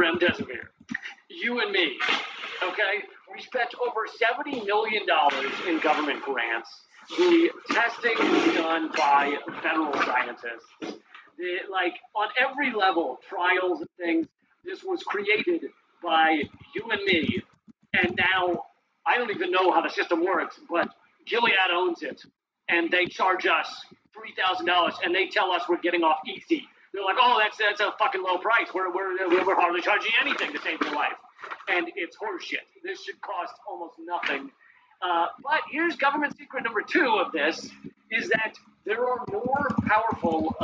remdesivir. You and me, okay? We spent over $70 million in government grants. The testing is done by federal scientists. Like, on every level, trials and things, this was created by you and me. And now, I don't even know how the system works, but Gilead owns it. And they charge us $3,000, and they tell us we're getting off easy. They're like, oh, that's a fucking low price. We're hardly charging anything to save your life. And it's horseshit. This should cost almost nothing. But here's government secret number 2 of this, is that there are more powerful,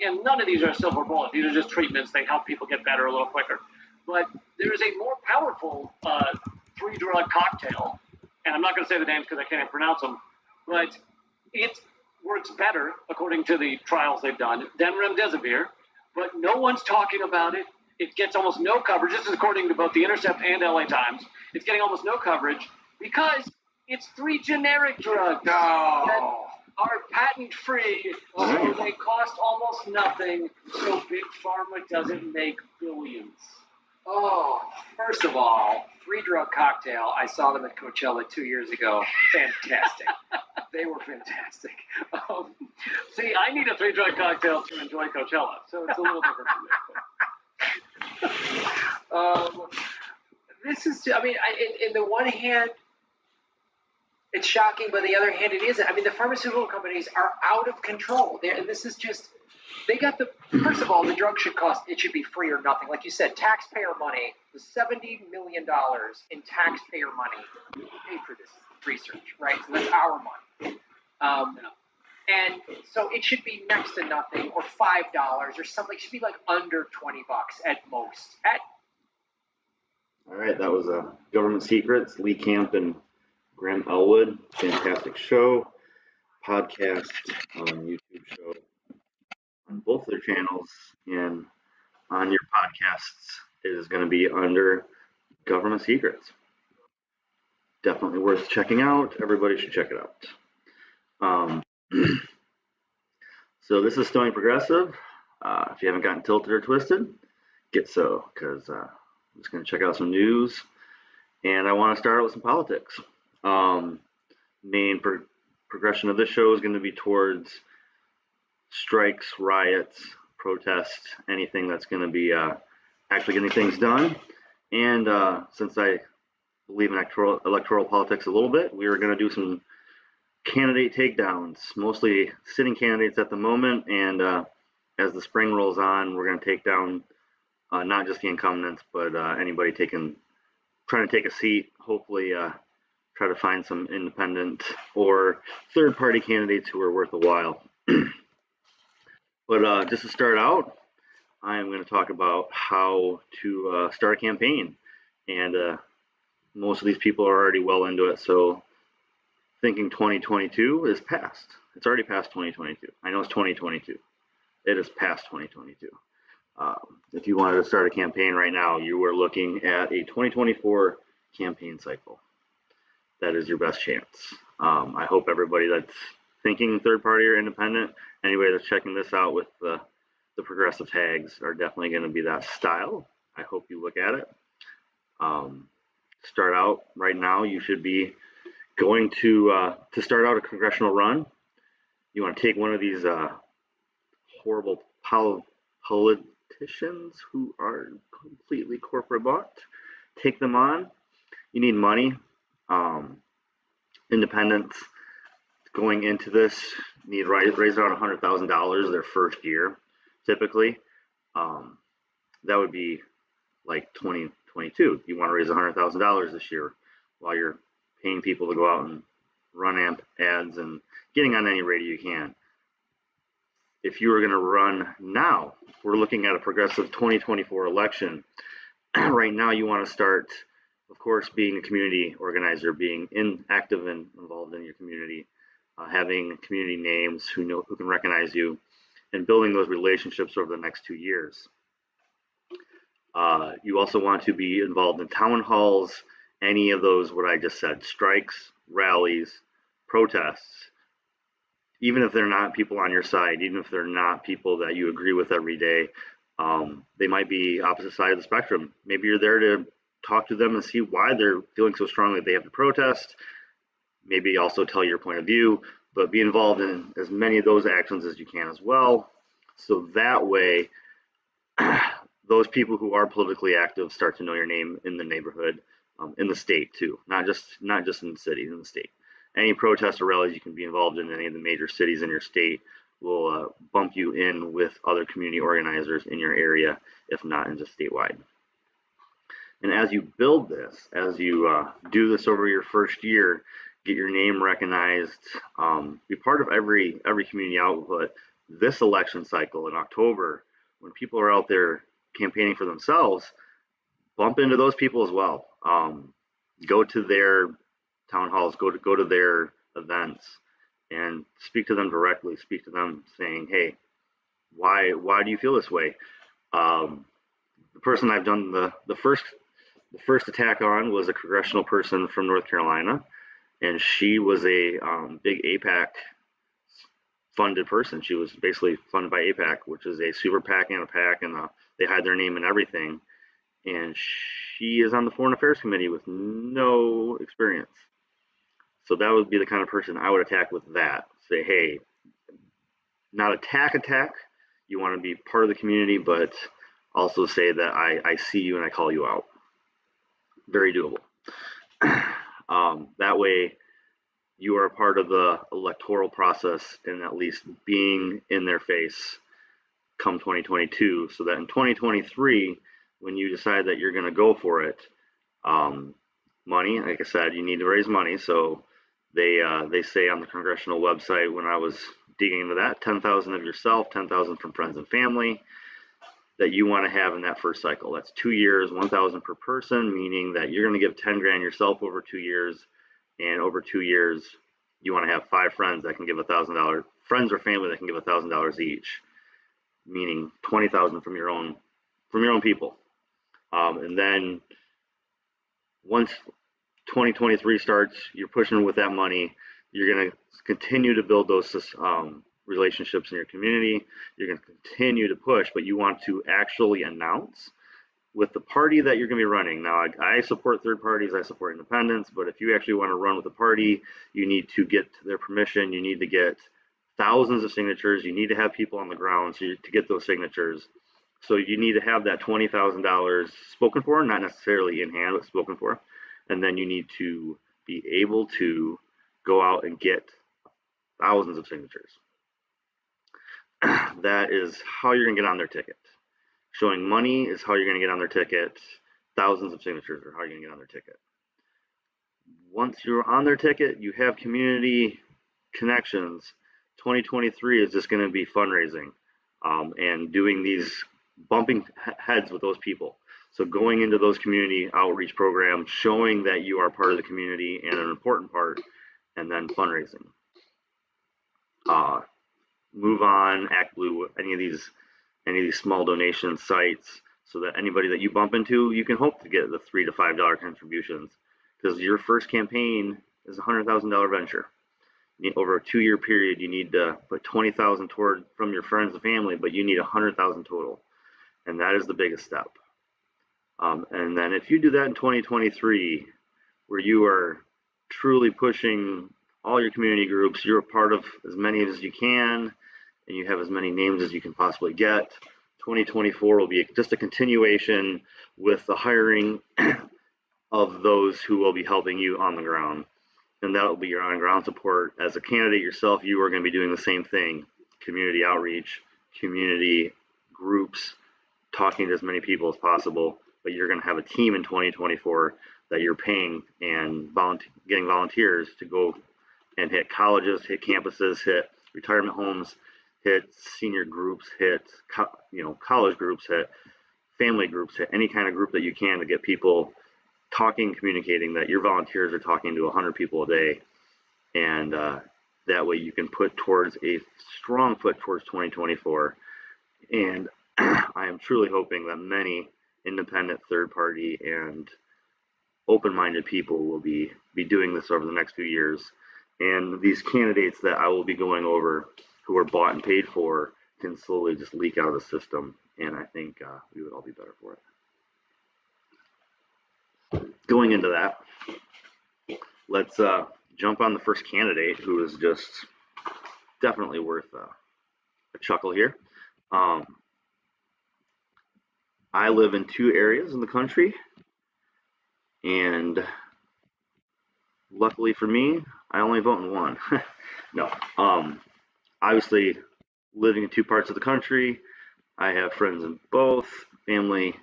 and none of these are silver bullets. These are just treatments. They help people get better a little quicker. But there is a more powerful 3-drug cocktail, and I'm not going to say the names because I can't pronounce them, but it works better, according to the trials they've done, than remdesivir, but no one's talking about it. It gets almost no coverage. This is according to both The Intercept and LA Times. It's getting almost no coverage because it's 3 generic drugs that are patent-free, so they cost almost nothing, so Big Pharma doesn't make billions. Oh, first of all, 3-drug cocktail. I saw them at Coachella 2 years ago. Fantastic. They were fantastic. See, I need a 3-drug cocktail to enjoy Coachella, so it's a little different for me. This is, I mean, in the one hand, it's shocking, but the other hand, it isn't. I mean, the pharmaceutical companies are out of control. And this is just, they got the, first of all, the drug should cost, it should be free or nothing. Like you said, taxpayer money, the $70 million in taxpayer money paid for this research, right? So that's our money. And so it should be next to nothing, or $5 or something. It should be like under $20 at most. All right, that was Government Secrets, Lee Camp and Graham Elwood. Fantastic show, podcast, YouTube show on both their channels, and on your podcasts is going to be under Government Secrets. Definitely worth checking out. Everybody should check it out. So this is Stony Progressive. If you haven't gotten tilted or twisted, get so, because I'm just going to check out some news, and I want to start out with some politics. Main progression of this show is going to be towards strikes, riots, protests, anything that's going to be actually getting things done. And since I believe in electoral politics a little bit, we are going to do some candidate takedowns, mostly sitting candidates at the moment. And as the spring rolls on, we're going to take down not just the incumbents, but anybody trying to take a seat. Hopefully, try to find some independent or third-party candidates who are worth a while. But just to start out, I am going to talk about how to start a campaign. And most of these people are already well into it, so thinking 2022 is past. It's already past 2022. I know it's 2022. It is past 2022. If you wanted to start a campaign right now, you are looking at a 2024 campaign cycle. That is your best chance. I hope everybody that's thinking third party or independent, anybody that's checking this out with the progressive tags, are definitely going to be that style. I hope you look at it. Start out right now, you should be going to start out a congressional run. You want to take one of these horrible politicians who are completely corporate bought, take them on. You need money. Independents going into this need raise around $100,000 their first year, typically. That would be like 2022. You want to raise $100,000 this year while you're paying people to go out and run ads and getting on any radio you can. If you were going to run now, we're looking at a progressive 2024 election. Right now, you want to start, of course, being a community organizer, being active and involved in your community, having community names who can recognize you, and building those relationships over the next 2 years. You also want to be involved in town halls, any of those, what I just said, strikes, rallies, protests, even if they're not people on your side, even if they're not people that you agree with every day, They might be opposite side of the spectrum. Maybe you're there to talk to them and see why they're feeling so strongly they have to protest. Maybe also tell your point of view, but be involved in as many of those actions as you can as well. So that way, those people who are politically active start to know your name in the neighborhood, in the state too, not just in the city, in the state. Any protests or rallies you can be involved in any of the major cities in your state will bump you in with other community organizers in your area, if not in just statewide. And as you build this, as you do this over your first year, get your name recognized, be part of every community output. This election cycle in October, when people are out there campaigning for themselves, bump into those people as well. Go to their town halls, go to their events, and speak to them directly. Speak to them saying, "Hey, why do you feel this way?" The person I've done the first attack on was a congressional person from North Carolina, and she was a big AIPAC funded person. She was basically funded by AIPAC, which is a super PAC and a PAC, and they hide their name and everything. And she is on the Foreign Affairs Committee with no experience. So that would be the kind of person I would attack with that. Say, hey, not attack. You want to be part of the community, but also say that I see you and I call you out. Very doable. That way, you are a part of the electoral process and at least being in their face come 2022, so that in 2023, when you decide that you're going to go for it, money, like I said, you need to raise money. So they say on the congressional website, when I was digging into that, 10,000 of yourself, 10,000 from friends and family that you want to have in that first cycle. That's 2 years, 1,000 per person, meaning that you're going to give 10 grand yourself over 2 years. And over 2 years, you want to have 5 friends that can give $1,000, friends or family that can give $1,000 each, meaning 20,000 from your own people. And then once 2023 starts, you're pushing with that money. You're going to continue to build those relationships in your community. You're going to continue to push, but you want to actually announce with the party that you're going to be running. Now, I support third parties, I support independents, but if you actually want to run with a party, you need to get their permission. You need to get thousands of signatures. You need to have people on the ground to get those signatures. So you need to have that $20,000 spoken for, not necessarily in hand, but spoken for. And then you need to be able to go out and get thousands of signatures. That is how you're going to get on their ticket. Showing money is how you're going to get on their ticket. Thousands of signatures are how you're going to get on their ticket. Once you're on their ticket, you have community connections. 2023 is just going to be fundraising and doing these bumping heads with those people. So going into those community outreach programs, showing that you are part of the community and an important part, and then fundraising. Move On, Act Blue, any of these small donation sites, so that anybody that you bump into, you can hope to get the $3 to $5 contributions, because your first campaign is a $100,000 venture. Over a 2-year period, you need to put $20,000 toward from your friends and family, but you need $100,000 total, and that is the biggest step. And then if you do that in 2023, where you are truly pushing all your community groups, you're a part of as many as you can, and you have as many names as you can possibly get. 2024 will be just a continuation with the hiring of those who will be helping you on the ground. And that will be your on-ground support. As a candidate yourself, you are going to be doing the same thing. Community outreach, community groups, talking to as many people as possible. But you're going to have a team in 2024 that you're paying and getting volunteers to go and hit colleges, hit campuses, hit retirement homes, hit senior groups, hit college groups, hit family groups, hit any kind of group that you can to get people talking, communicating that your volunteers are talking to 100 people a day. And that way you can put towards a strong foot towards 2024. And I am truly hoping that many independent, third party, and open-minded people will be doing this over the next few years. And these candidates that I will be going over, who are bought and paid for, can slowly just leak out of the system and I think we would all be better for it. Going into that, let's jump on the first candidate, who is just definitely worth a chuckle here. I live in 2 areas in the country, and luckily for me, I only vote in 1. No, obviously living in 2 parts of the country, I have friends in both, family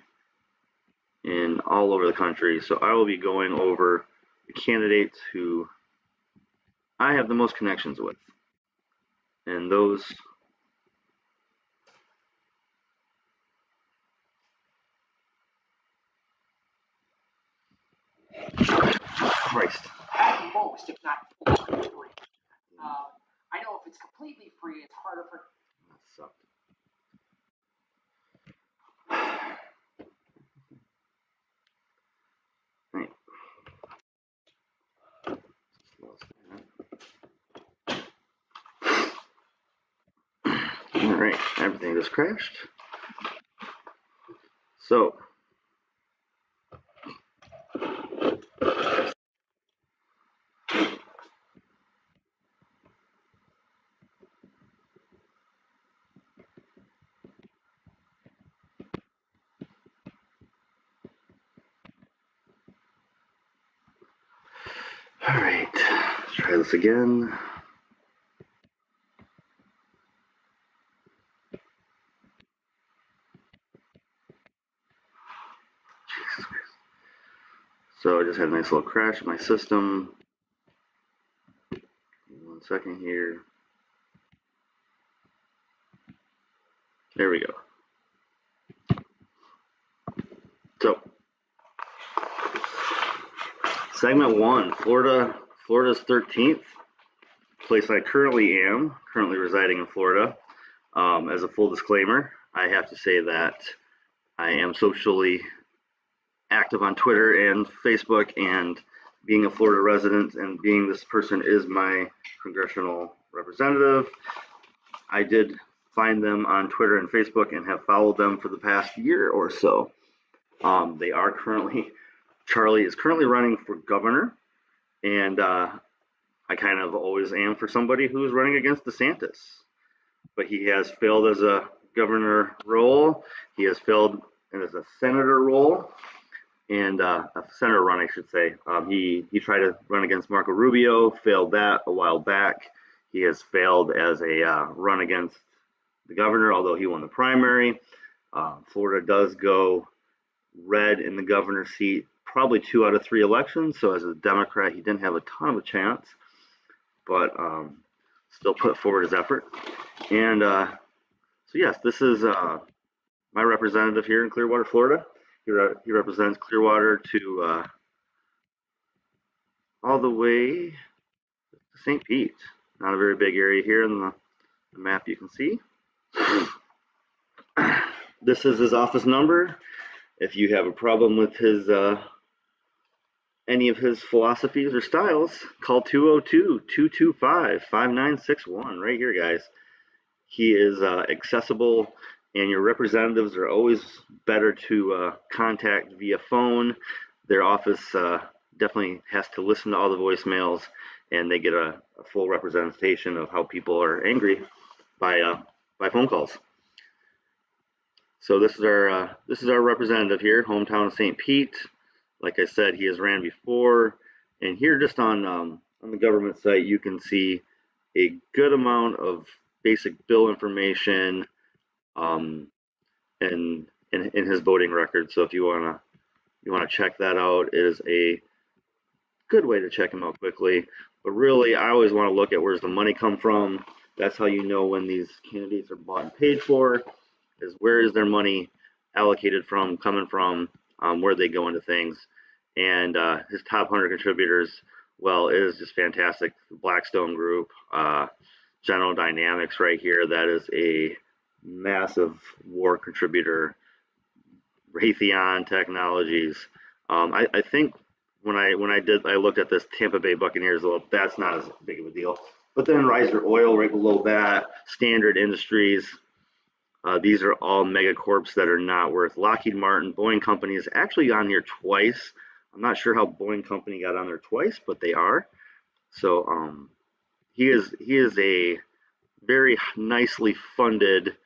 in all over the country, so I will be going over the candidates who I have the most connections with, and those Christ. At most, if not fully free. I know if it's completely free, it's harder for. That sucked. Right. All right, everything just crashed. So, all right, let's try this again. Jesus Christ. So I just had a nice little crash in my system. 1 second here. There we go. So, segment 1, Florida's 13th, place I currently residing in Florida. As a full disclaimer, I have to say that I am socially active on Twitter and Facebook, and being a Florida resident and being this person is my congressional representative, I did find them on Twitter and Facebook and have followed them for the past year or so. They are currently, Charlie is currently running for governor, and I kind of always am for somebody who's running against DeSantis. But he has failed as a governor role. He has failed as a senator role, and a senator run, I should say. He tried to run against Marco Rubio, failed that a while back. He has failed as a run against the governor, although he won the primary. Florida does go red in the governor seat probably 2 out of 3 elections. So as a Democrat, he didn't have a ton of a chance, but still put forward his effort. And so yes, this is my representative here in Clearwater, Florida. He represents Clearwater to all the way to St. Pete. Not a very big area here in the map you can see. This is his office number. If you have a problem with his any of his philosophies or styles, call 202-225-5961 right here, guys. He is accessible, and your representatives are always better to contact via phone. Their office definitely has to listen to all the voicemails, and they get a full representation of how people are angry by phone calls. So this is our representative here, hometown of St. Pete. Like I said, he has ran before, and here just on the government site, you can see a good amount of basic bill information in his voting record. So if you wanna check that out, it is a good way to check him out quickly. But really, I always want to look at where's the money come from. That's how you know when these candidates are bought and paid for, is where is their money allocated from, coming from, where they go into things. And his top 100 contributors, well, it is just fantastic. The Blackstone Group, General Dynamics right here, that is a massive war contributor. Raytheon Technologies. I think when I looked at this Tampa Bay Buccaneers, well, that's not as big of a deal. But then Riser Oil right below that, Standard Industries, These are all megacorps that are not worth. Lockheed Martin, Boeing Company is actually on here twice. I'm not sure how Boeing Company got on there twice, but they are. So he is a very nicely funded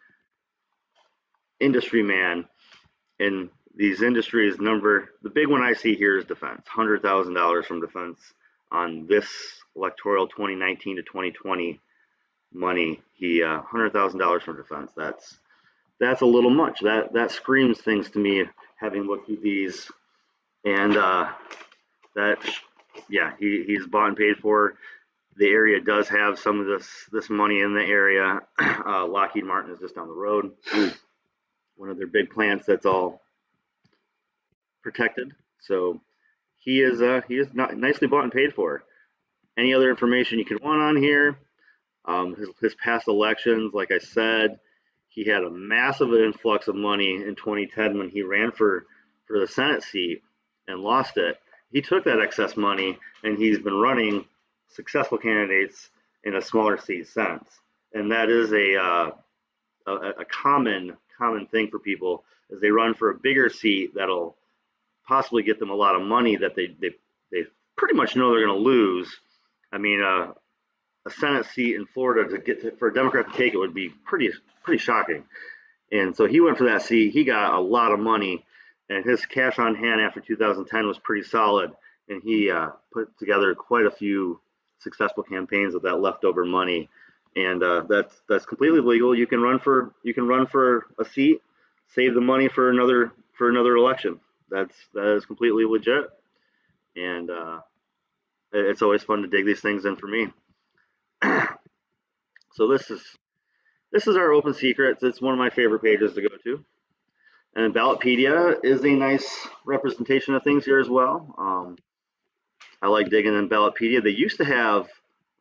industry man, and these industries the big one I see here is defense. $100,000 from defense on this electoral 2019 to 2020 money. He $100,000 from defense. That's a little much. That screams things to me, having looked through these, and he's bought and paid for. The area does have some of this money in the area. Lockheed Martin is just down the road. One of their big plants that's all protected. So he is nicely bought and paid for. Any other information you could want on here? His past elections, like I said, he had a massive influx of money in 2010 when he ran for the Senate seat and lost it. He took that excess money and he's been running successful candidates in a smaller seat since. And that is a common thing for people, is they run for a bigger seat that'll possibly get them a lot of money that they pretty much know they're going to lose. I mean, a Senate seat in Florida for a Democrat to take it would be pretty shocking. And so he went for that seat. He got a lot of money, and his cash on hand after 2010 was pretty solid. And he put together quite a few successful campaigns with that leftover money. And that's completely legal. You can run for a seat, save the money for another election. That is completely legit. And it's always fun to dig these things in for me. So this is our open secrets. It's one of my favorite pages to go to. And Ballotpedia is a nice representation of things here as well. I like digging in Ballotpedia. They used to have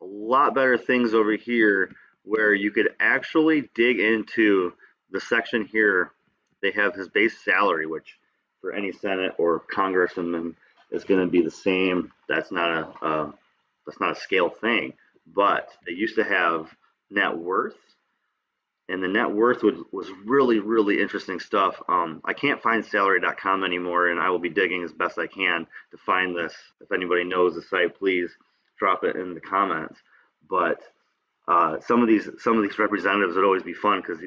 a lot better things over here where you could actually dig into the section here. They have his base salary, which for any Senate or congressman is going to be the same. That's not a scale thing, but they used to have net worth, and the net worth was really interesting stuff. I can't find salary.com anymore, and I will be digging as best I can to find this. If anybody knows the site, please drop it in the comments. But some of these representatives would always be fun, because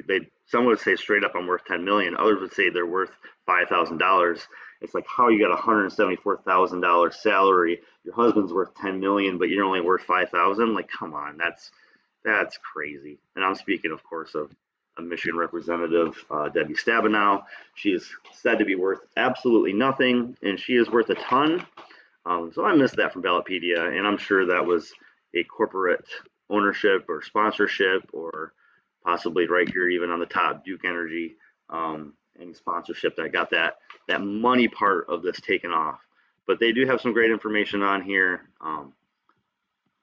some would say straight up, I'm worth 10 million. Others would say they're worth $5,000. It's like, how you got a $174,000 salary, your husband's worth 10 million, but you're only worth 5,000. Like, come on, that's crazy. And I'm speaking, of course, of a Michigan representative, Debbie Stabenow. She is said to be worth absolutely nothing, and she is worth a ton. So I missed that from Ballotpedia, and I'm sure that was a corporate ownership or sponsorship, or possibly right here even on the top, Duke Energy, any sponsorship that got that money part of this taken off. But they do have some great information on here.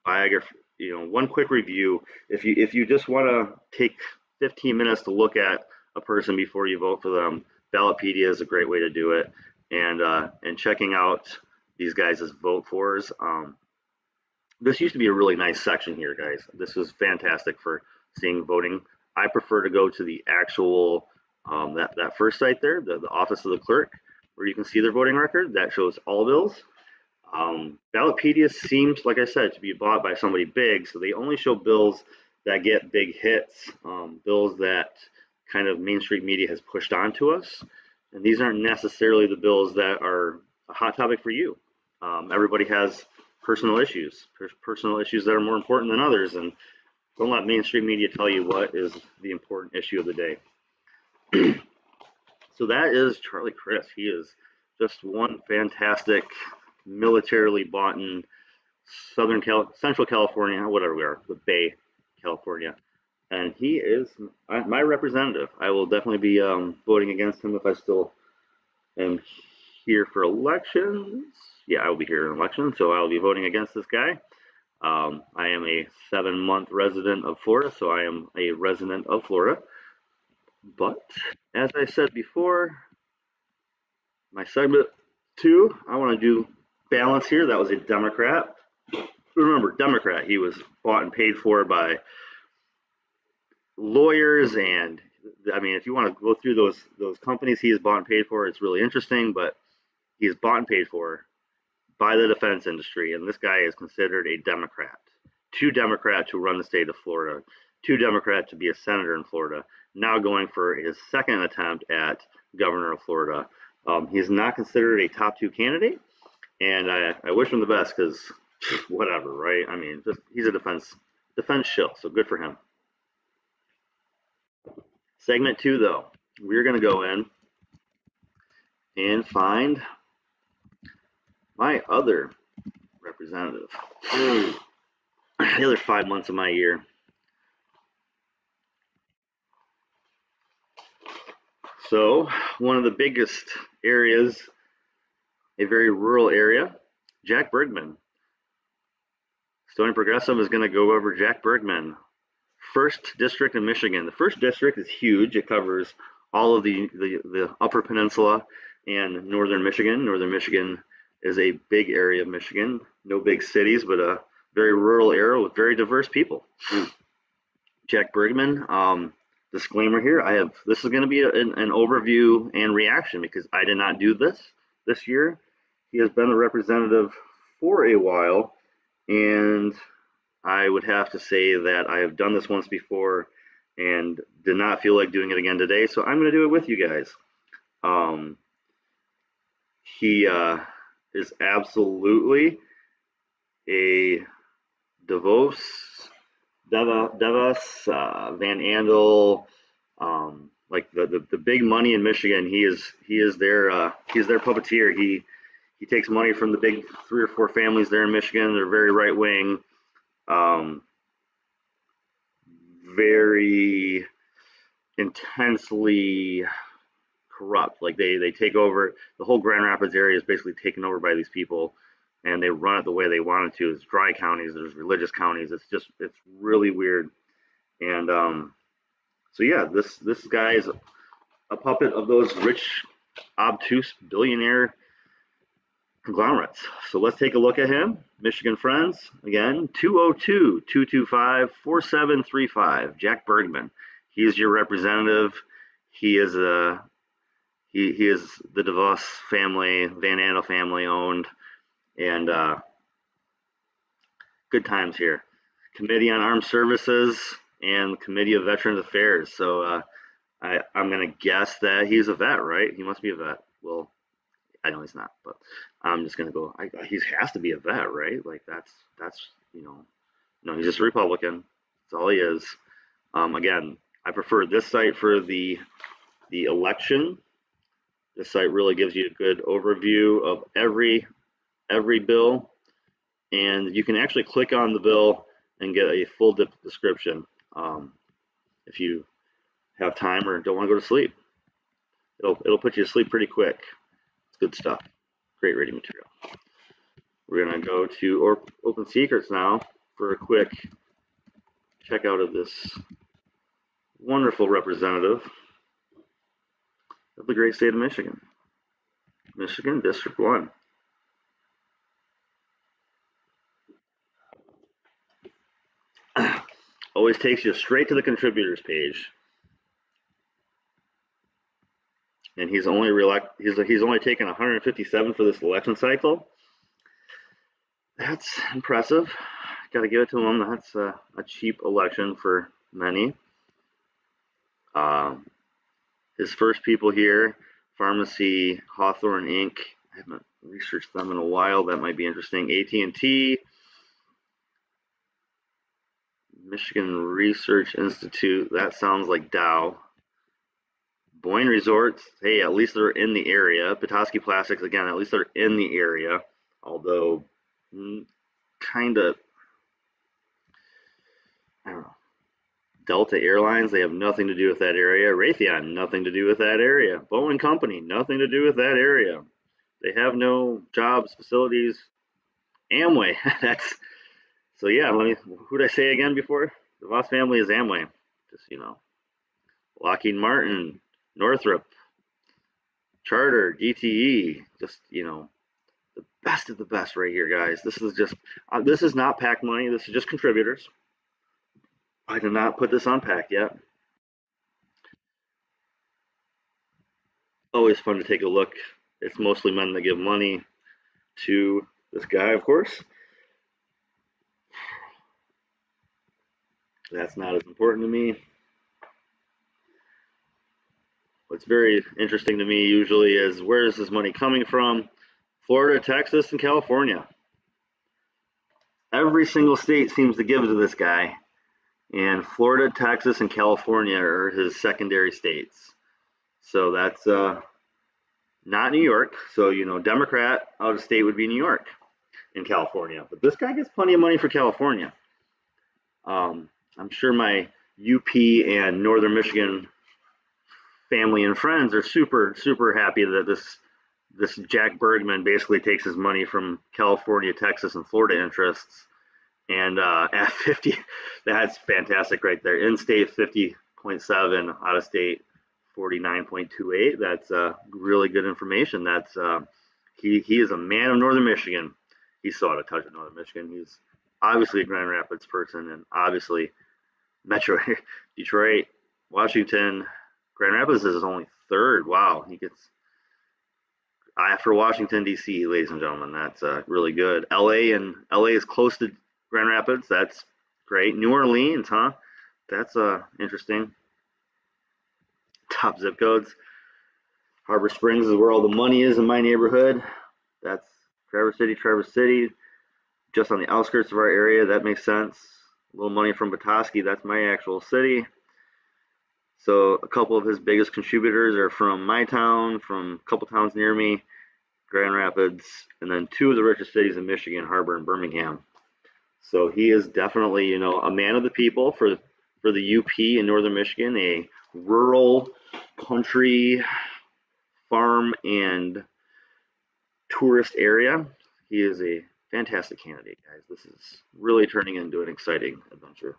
Biography, one quick review. If you just want to take 15 minutes to look at a person before you vote for them, Ballotpedia is a great way to do it. And checking out these guys' vote fors. This used to be a really nice section here, guys. This was fantastic for seeing voting. I prefer to go to the actual that first site there, the office of the clerk, where you can see their voting record. That shows all bills. Ballotpedia seems, like I said, to be bought by somebody big, so they only show bills that get big hits, bills that kind of mainstream media has pushed onto us. And these aren't necessarily the bills that are a hot topic for you. Everybody has personal issues. There's personal issues that are more important than others, and don't let mainstream media tell you what is the important issue of the day. So that is Charlie Crist. He is just one fantastic militarily bought in Central California, whatever we are, the Bay, California. And he is my representative. I will definitely be voting against him if I still am here for elections. Yeah, I will be here in elections, so I will be voting against this guy. I am a 7-month resident of Florida, so I am a resident of Florida. But as I said before, my segment 2, I want to do balance here. That was a Democrat. Remember, Democrat, he was bought and paid for by lawyers, and I mean, if you want to go through those companies he has bought and paid for, it's really interesting. But he is bought and paid for by the defense industry, and this guy is considered a Democrat. Two Democrats who run the state of Florida, two Democrats to be a senator in Florida. Now going for his second attempt at governor of Florida. He's not considered a top two candidate, and I wish him the best because whatever, right? I mean, just he's a defense shill, so good for him. Segment 2, though, we're going to go in and find my other representative. The other 5 months of my year. So, one of the biggest areas, a very rural area, Jack Bergman. Stony Progressive is going to go over Jack Bergman, 1st District in Michigan. The 1st District is huge. It covers all of the Upper Peninsula and Northern Michigan. Northern Michigan is a big area of Michigan. No big cities, but a very rural area with very diverse people. Jack Bergman, disclaimer here, this is going to be an overview and reaction because I did not do this year. He has been a representative for a while, and I would have to say that I have done this once before and did not feel like doing it again today, so I'm going to do it with you guys. He is absolutely a Davos, Van Andel, like the big money in Michigan. He is their puppeteer. He takes money from the big 3 or 4 families there in Michigan. They're very right wing, very intensely corrupt. Like they take over the whole Grand Rapids area is basically taken over by these people, and they run it the way they want it to. It's dry counties, there's religious counties. It's really weird. And so yeah, this guy is a puppet of those rich, obtuse billionaire conglomerates. So let's take a look at him. Michigan Friends, again, 202-225-4735. Jack Bergman. He is your representative. He is the DeVos family, Van Andel family owned, and good times here. Committee on Armed Services and Committee of Veterans Affairs. So I'm going to guess that he's a vet, right? He must be a vet. Well, I know he's not, but I'm just going to go, he has to be a vet, right? Like that's no, he's just a Republican. That's all he is. Again, I prefer this site for the election. This site really gives you a good overview of every bill, and you can actually click on the bill and get a full description if you have time or don't want to go to sleep. It'll put you to sleep pretty quick. It's good stuff. Great reading material. We're gonna go to Open Secrets now for a quick checkout of this wonderful representative of the great state of Michigan. Michigan District 1. Always takes you straight to the contributors page. And he's only taken 157 for this election cycle. That's impressive. Got to give it to him. That's a cheap election for many. His first people here, Pharmacy, Hawthorne Inc. I haven't researched them in a while. That might be interesting. AT&T, Michigan Research Institute. That sounds like Dow. Boyne Resorts. Hey, at least they're in the area. Petoskey Plastics, again, at least they're in the area. Although, kind of, I don't know. Delta Airlines, they have nothing to do with that area. Raytheon, nothing to do with that area. Boeing Company, nothing to do with that area. They have no jobs, facilities. Amway, so yeah, who did I say again before? The Voss family is Amway, just, Lockheed Martin, Northrop, Charter, DTE, just, the best of the best right here, guys. This is just, this is not PAC money. This is just contributors. I did not put this on PAC yet. always fun to take a look. It's mostly men that give money to this guy, of course. That's not as important to me. What's very interesting to me usually is where is this money coming from? Florida, Texas, and California. Every single state seems to give to this guy, and Florida, Texas, and California are his secondary states. So that's not New York. So, you know, Democrat out of state would be New York and California. But this guy gets plenty of money for California. I'm sure my UP and Northern Michigan family and friends are super, super happy that this Jack Bergman basically takes his money from California, Texas, and Florida interests. And at 50, that's fantastic right there. In-state 50.7, out-of-state 49.28. That's really good information. That's he is a man of Northern Michigan. He saw a touch of Northern Michigan. He's obviously a Grand Rapids person, and obviously Metro Detroit, Washington. Grand Rapids is his only third. Wow, he gets after Washington D.C., ladies and gentlemen. That's really good. LA is close to Grand Rapids. That's great. New Orleans, huh? That's interesting. Top zip codes. Harbor Springs is where all the money is in my neighborhood. That's Traverse City, just on the outskirts of our area. That makes sense. A little money from Petoskey. That's my actual city. So a couple of his biggest contributors are from my town, from a couple towns near me, Grand Rapids, and then two of the richest cities in Michigan, Harbor and Birmingham. So he is definitely, you know, a man of the people for the UP in Northern Michigan, a rural country farm and tourist area. He is a fantastic candidate, guys. This is really turning into an exciting adventure.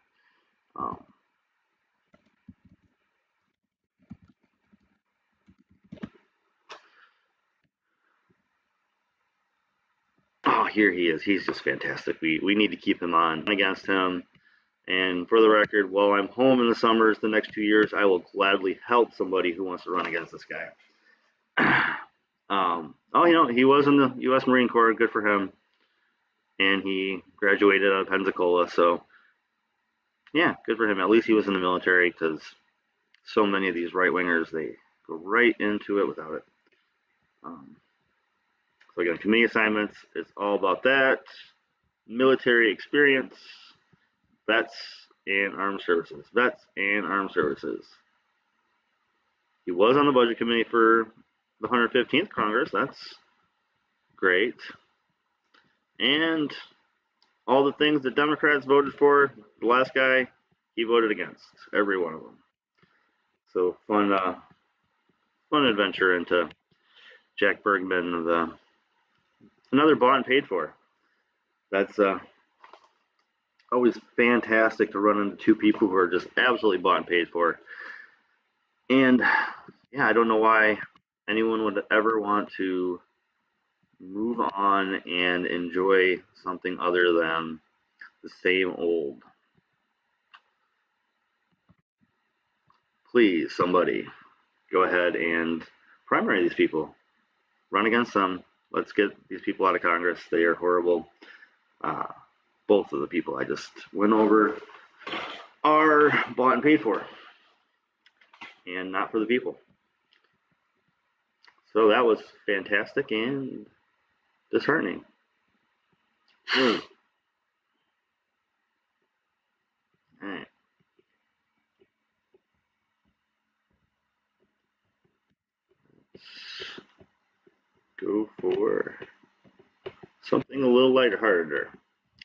Oh, here he is. He's just fantastic. We need to keep him on against him. And for the record, while I'm home in the summers the next 2 years, I will gladly help somebody who wants to run against this guy. Oh, you know, he was in the U.S. Marine Corps. Good for him. And he graduated out of Pensacola. So, yeah, good for him. At least he was in the military, because so many of these right-wingers, they go right into it without it. So again, committee assignments is all about that. Military experience, vets and armed services. Vets and armed services. He was on the budget committee for the 115th Congress. That's great. And all the things that Democrats voted for, the last guy, he voted against every one of them. So fun adventure into Jack Bergman, another bought and paid for. That's always fantastic to run into two people who are just absolutely bought and paid for. And yeah, I don't know why anyone would ever want to move on and enjoy something other than the same old. Please, somebody, go ahead and primary these people. Run against them. Let's get these people out of Congress. They are horrible. Both of the people I just went over are bought and paid for, and not for the people. So that was fantastic and disheartening. All right. Go for something a little lighthearted, a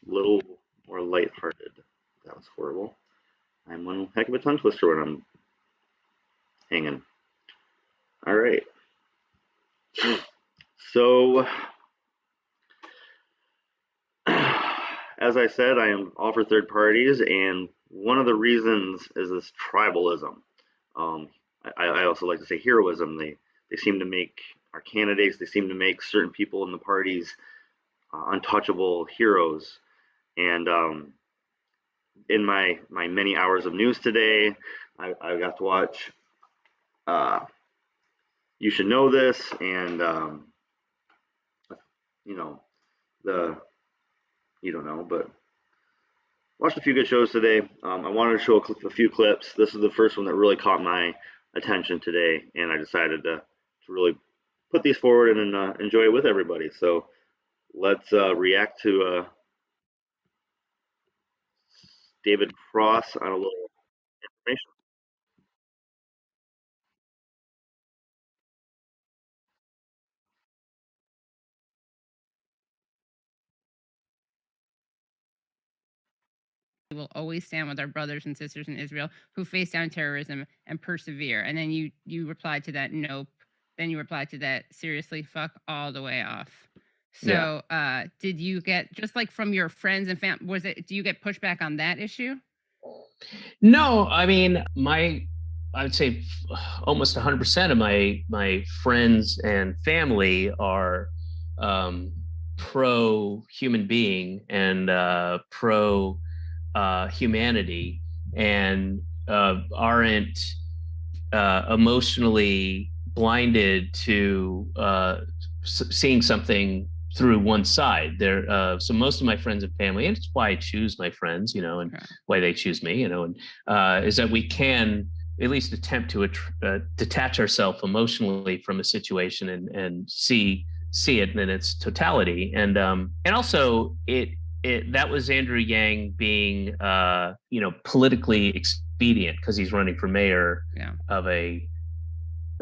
little more lighthearted. That was horrible. I'm one heck of a tongue twister when I'm hanging. All right. So, as I said, I am all for third parties, and one of the reasons is this tribalism. I also like to say heroism. They seem to make our candidates, they seem to make certain people in the parties untouchable heroes. And in my many hours of news today, I got to watch you should know this, and you don't know, but watched a few good shows today. I wanted to show a few clips. This is the first one that really caught my attention today, and I decided to really put these forward and enjoy it with everybody. So let's react to David Cross on a little information. We will always stand with our brothers and sisters in Israel who face down terrorism and persevere. And then you replied to that, nope. Then you replied to that, seriously, fuck all the way off. So did you get, just like from your friends and family, do you get pushback on that issue? No, I mean, I would say almost 100% of my friends and family are pro human being and pro humanity, and aren't emotionally blinded to seeing something through one side. So most of my friends and family, and it's why I choose my friends, and why they choose me, and is that we can at least attempt to detach ourselves emotionally from a situation and see it in its totality. And also that was Andrew Yang being, politically expedient because he's running for mayor of a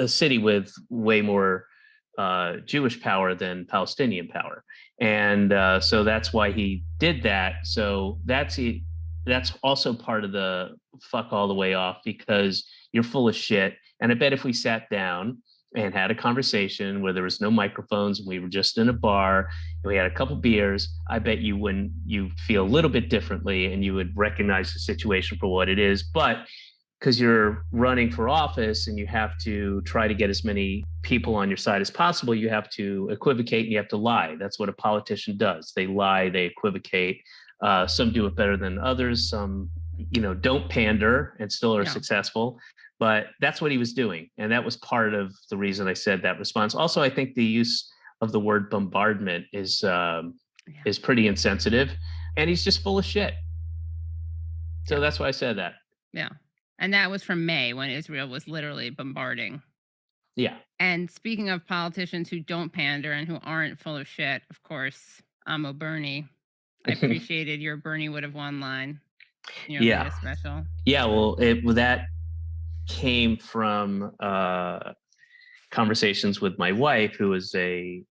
city with way more Jewish power than Palestinian power. And so that's why he did that. So that's also part of the fuck all the way off, because you're full of shit. And I bet if we sat down and had a conversation where there was no microphones and we were just in a bar and we had a couple beers, I bet you feel a little bit differently and you would recognize the situation for what it is. But because you're running for office and you have to try to get as many people on your side as possible, you have to equivocate and you have to lie. That's what a politician does. They lie, they equivocate. Some do it better than others. Some, don't pander and still are successful. But that's what he was doing. And that was part of the reason I said that response. Also, I think the use of the word bombardment is pretty insensitive. And he's just full of shit. So that's why I said that. Yeah. And that was from May, when Israel was literally bombarding. Yeah. And speaking of politicians who don't pander and who aren't full of shit, of course, I'm a Bernie. I appreciated your Bernie would have won line in your latest special. Yeah, well, that came from conversations with my wife, who was a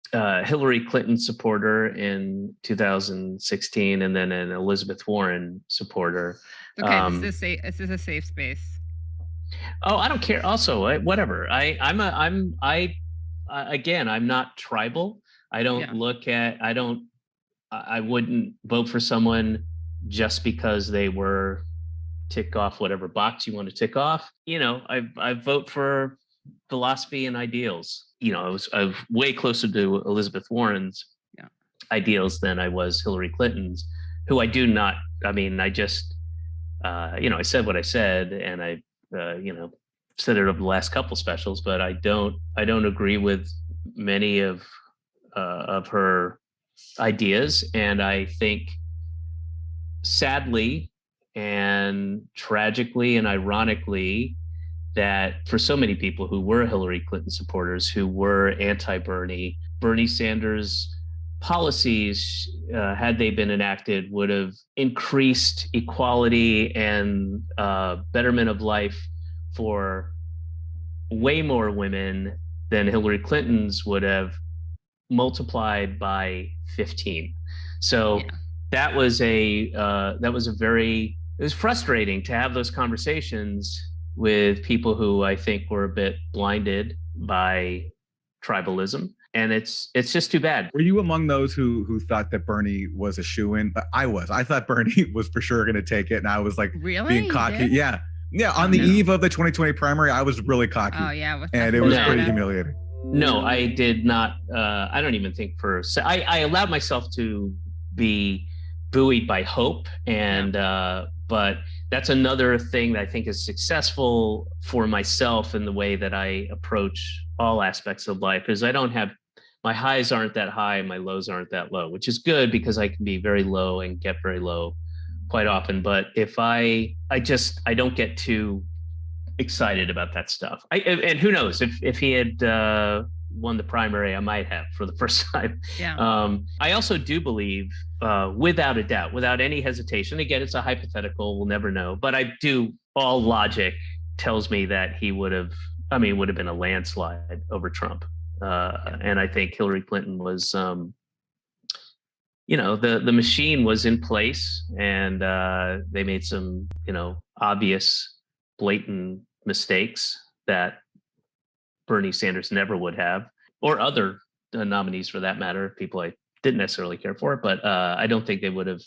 Hillary Clinton supporter in 2016, and then an Elizabeth Warren supporter. Okay, this is a safe space. Oh, I don't care. Also, whatever. I'm not tribal. I don't look at. I wouldn't vote for someone just because they were tick off whatever box you want to tick off. I vote for philosophy and ideals. I was way closer to Elizabeth Warren's ideals than I was Hillary Clinton's, who I do not. I mean, I just. I said what I said, and I, said it over the last couple specials, but I don't agree with many of her ideas. And I think, sadly and tragically and ironically, that for so many people who were Hillary Clinton supporters, who were anti-Bernie, Bernie Sanders' policies, had they been enacted, would have increased equality and betterment of life for way more women than Hillary Clinton's would have multiplied by 15. So that was it was frustrating to have those conversations with people who I think were a bit blinded by tribalism. And it's just too bad. Were you among those who thought that Bernie was a shoo-in? But I was. I thought Bernie was for sure going to take it, and I was like being cocky. Yeah. On the eve of the 2020 primary, I was really cocky. Oh yeah, and it was pretty humiliating. No, I did not. I don't even think I allowed myself to be buoyed by hope, and but that's another thing that I think is successful for myself in the way that I approach all aspects of life, because I don't have, my highs aren't that high and my lows aren't that low, which is good because I can be very low and get very low quite often. But if I don't get too excited about that stuff. And who knows, if he had won the primary, I might have for the first time. Yeah. I also do believe, without a doubt, without any hesitation, again, it's a hypothetical, we'll never know, but all logic tells me that he would have been a landslide over Trump. And I think Hillary Clinton was, the machine was in place, and they made some, obvious, blatant mistakes that Bernie Sanders never would have, or other nominees for that matter, people I didn't necessarily care for. But I don't think they would have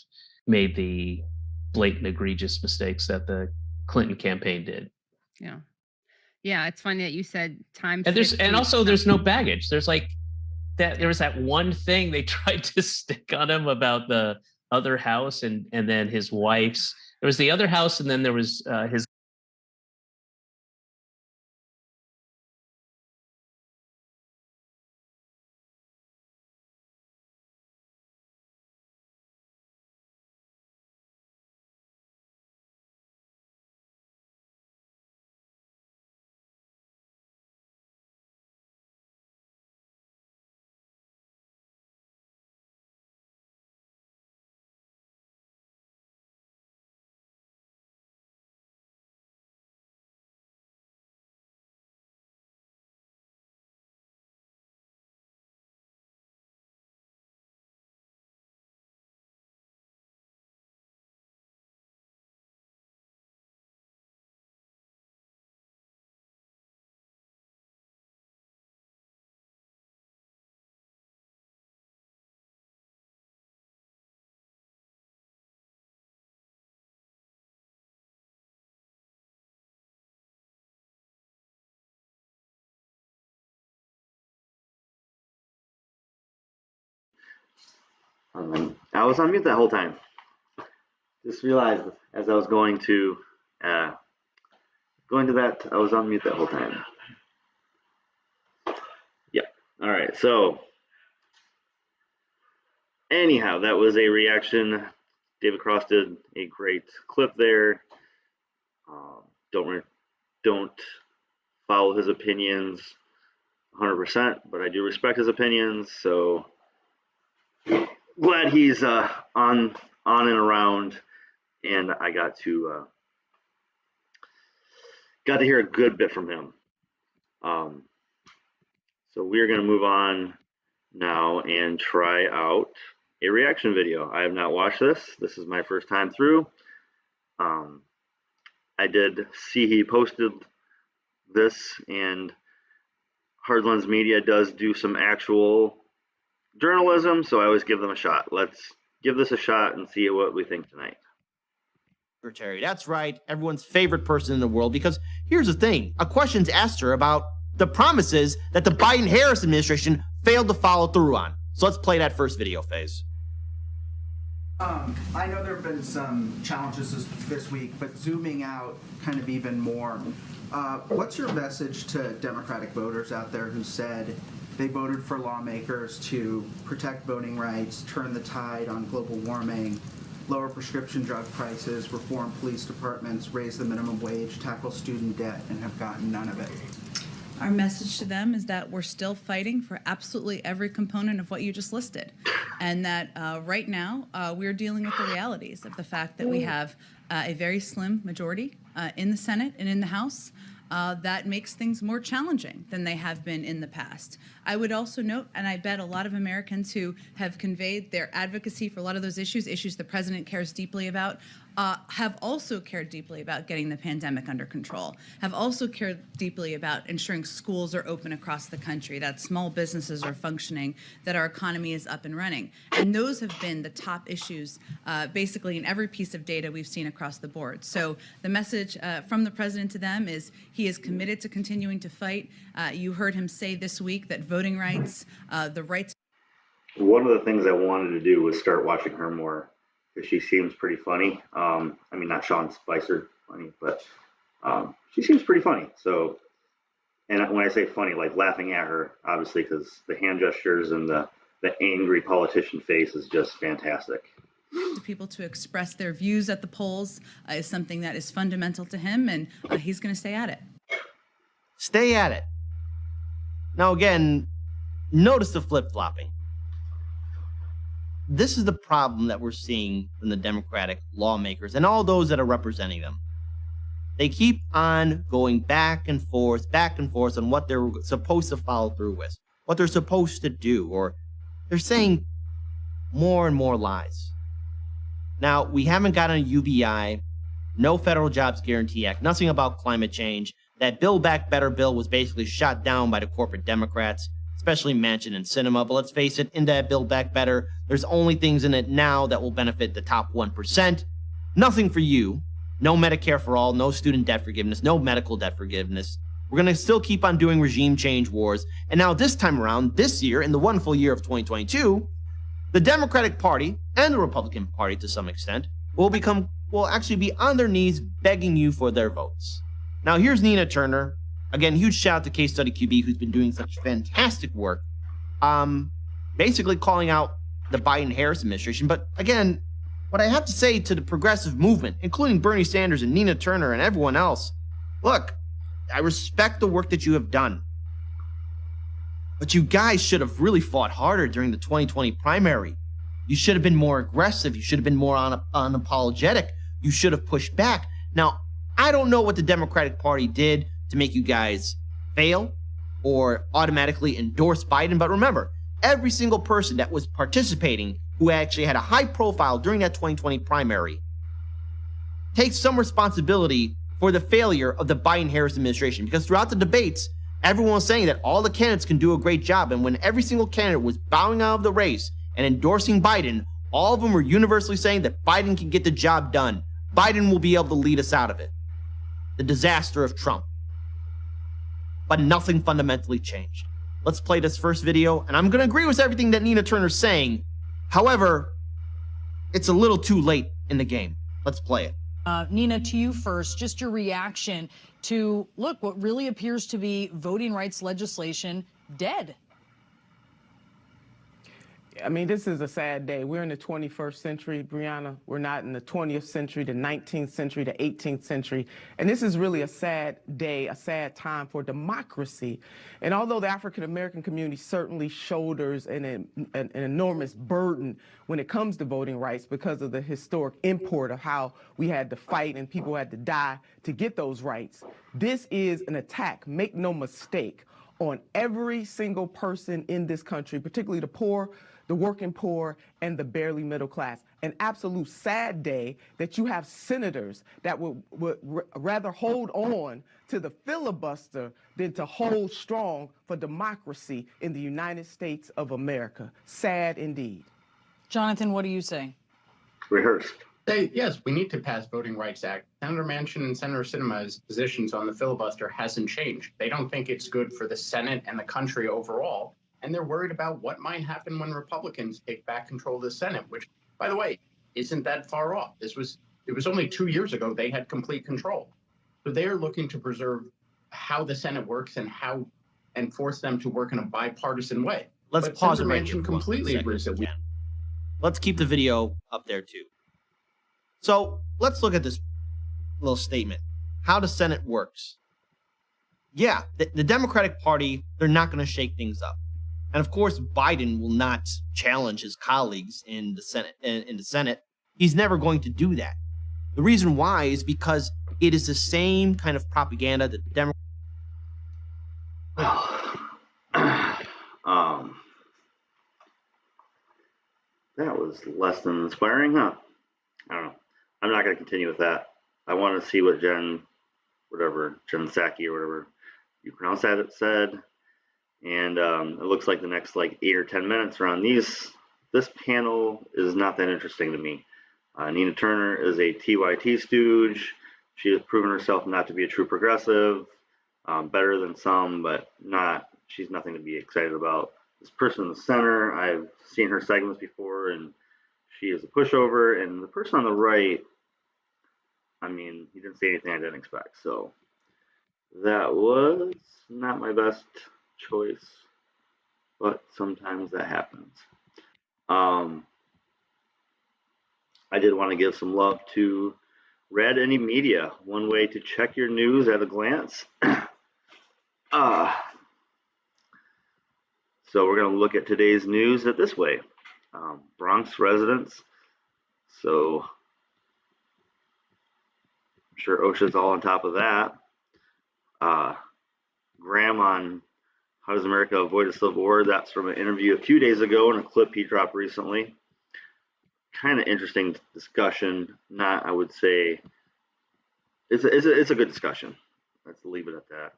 made the blatant, egregious mistakes that the Clinton campaign did. Yeah. Yeah, it's funny that you said time. And also there's no baggage. There's like that. There was that one thing they tried to stick on him about the other house, and then his wife's. There was the other house, and then there was his. I was on mute that whole time. Just realized as I was going to that, I was on mute that whole time. Yeah. All right. So anyhow, that was a reaction. David Cross did a great clip there. Don't follow his opinions 100%, but I do respect his opinions. So glad he's on and around, and I got to hear a good bit from him. So we're going to move on now and try out a reaction video. I have not watched this. This is my first time through. I did see he posted this, and Hardlens Media does do some actual journalism, so I always give them a shot. Let's give this a shot and see what we think tonight. Secretary, that's right, everyone's favorite person in the world, because here's the thing. A question's asked her about the promises that the Biden-Harris administration failed to follow through on. So let's play that first video phase. I know there have been some challenges this week, but zooming out kind of even more, what's your message to Democratic voters out there who said they voted for lawmakers to protect voting rights, turn the tide on global warming, lower prescription drug prices, reform police departments, raise the minimum wage, tackle student debt, and have gotten none of it? Our message to them is that we're still fighting for absolutely every component of what you just listed. And that right now we're dealing with the realities of the fact that we have a very slim majority in the Senate and in the House. That makes things more challenging than they have been in the past. I would also note, and I bet a lot of Americans who have conveyed their advocacy for a lot of those issues the president cares deeply about, have also cared deeply about getting the pandemic under control, have also cared deeply about ensuring schools are open across the country, that small businesses are functioning, that our economy is up and running. And those have been the top issues basically in every piece of data we've seen across the board. So the message from the president to them is he is committed to continuing to fight. You heard him say this week that voting rights, the rights. One of the things I wanted to do was start watching her more, because she seems pretty funny. I mean, not Sean Spicer funny, but she seems pretty funny. So And when I say funny, like laughing at her, obviously, because the hand gestures and the angry politician face is just fantastic. To people to express their views at the polls is something that is fundamental to him, and he's going to stay at it. Stay at it. Now, again, notice the flip-flopping. This is the problem that we're seeing from the Democratic lawmakers and all those that are representing them. They keep on going back and forth on what they're supposed to follow through with, what they're supposed to do, or they're saying more and more lies. Now, we haven't gotten a UBI, no Federal Jobs Guarantee Act, nothing about climate change. That Build Back Better bill was basically shot down by the corporate Democrats, especially Manchin and Sinema. But let's face it, in that Build Back Better, there's only things in it now that will benefit the top 1%. Nothing for you. No Medicare for all, no student debt forgiveness, no medical debt forgiveness. We're going to still keep on doing regime change wars. And now this time around, this year, in the wonderful year of 2022, the Democratic Party and the Republican Party, to some extent, will actually be on their knees begging you for their votes. Now, here's Nina Turner. Again, huge shout out to Case Study QB, who's been doing such fantastic work, basically calling out the Biden-Harris administration. But again, what I have to say to the progressive movement, including Bernie Sanders and Nina Turner and everyone else, look, I respect the work that you have done. But you guys should have really fought harder during the 2020 primary. You should have been more aggressive. You should have been more unapologetic. You should have pushed back. Now, I don't know what the Democratic Party did to make you guys fail or automatically endorse Biden. But remember, every single person that was participating who actually had a high profile during that 2020 primary takes some responsibility for the failure of the Biden-Harris administration. Because throughout the debates, everyone was saying that all the candidates can do a great job. And when every single candidate was bowing out of the race and endorsing Biden, all of them were universally saying that Biden can get the job done. Biden will be able to lead us out of it. The disaster of Trump. But nothing fundamentally changed. Let's play this first video, and I'm going to agree with everything that Nina Turner's saying. However, it's a little too late in the game. Let's play it. Nina, to you first, just your reaction to, look, what really appears to be voting rights legislation dead. I mean, this is a sad day. We're in the 21st century, Brianna. We're not in the 20th century, the 19th century, the 18th century. And this is really a sad day, a sad time for democracy. And although the African-American community certainly shoulders an enormous burden when it comes to voting rights because of the historic import of how we had to fight and people had to die to get those rights, this is an attack, make no mistake, on every single person in this country, particularly the poor, the working poor, and the barely middle class. An absolute sad day that you have senators that would rather hold on to the filibuster than to hold strong for democracy in the United States of America. Sad indeed. Jonathan, what do you say? Rehearsed. Yes, we need to pass Voting Rights Act. Senator Manchin and Senator Sinema's positions on the filibuster hasn't changed. They don't think it's good for the Senate and the country overall. And they're worried about what might happen when Republicans take back control of the Senate, which, by the way, isn't that far off. It was only 2 years ago they had complete control. So they're looking to preserve how the Senate works and force them to work in a bipartisan way. Let's pause it right here. Completely agrees that Let's keep the video up there too. So let's look at this little statement. How the Senate works. Yeah, the Democratic Party, they're not going to shake things up. And of course, Biden will not challenge his colleagues in the Senate. He's never going to do that. The reason why is because it is the same kind of propaganda that the Democrats. That was less than inspiring, huh? I don't know. I'm not going to continue with that. I want to see what Jen Psaki or whatever you pronounce that, it said. And it looks like the next 8 or 10 minutes are on these. This panel is not that interesting to me. Nina Turner is a TYT stooge. She has proven herself not to be a true progressive, better than some, but she's nothing to be excited about. This person in the center, I've seen her segments before, and she is a pushover. And the person on the right, I mean, he didn't say anything I didn't expect. So That was not my best choice, but sometimes that happens. I did want to give some love to Red Any Media, one way to check your news at a glance. So we're going to look at today's news this way. Bronx residents. So I'm sure OSHA's all on top of that. Graham on How Does America Avoid a Civil War? That's from an interview a few days ago and a clip he dropped recently. Kind of interesting discussion. Not, I would say, it's a good discussion. Let's leave it at that.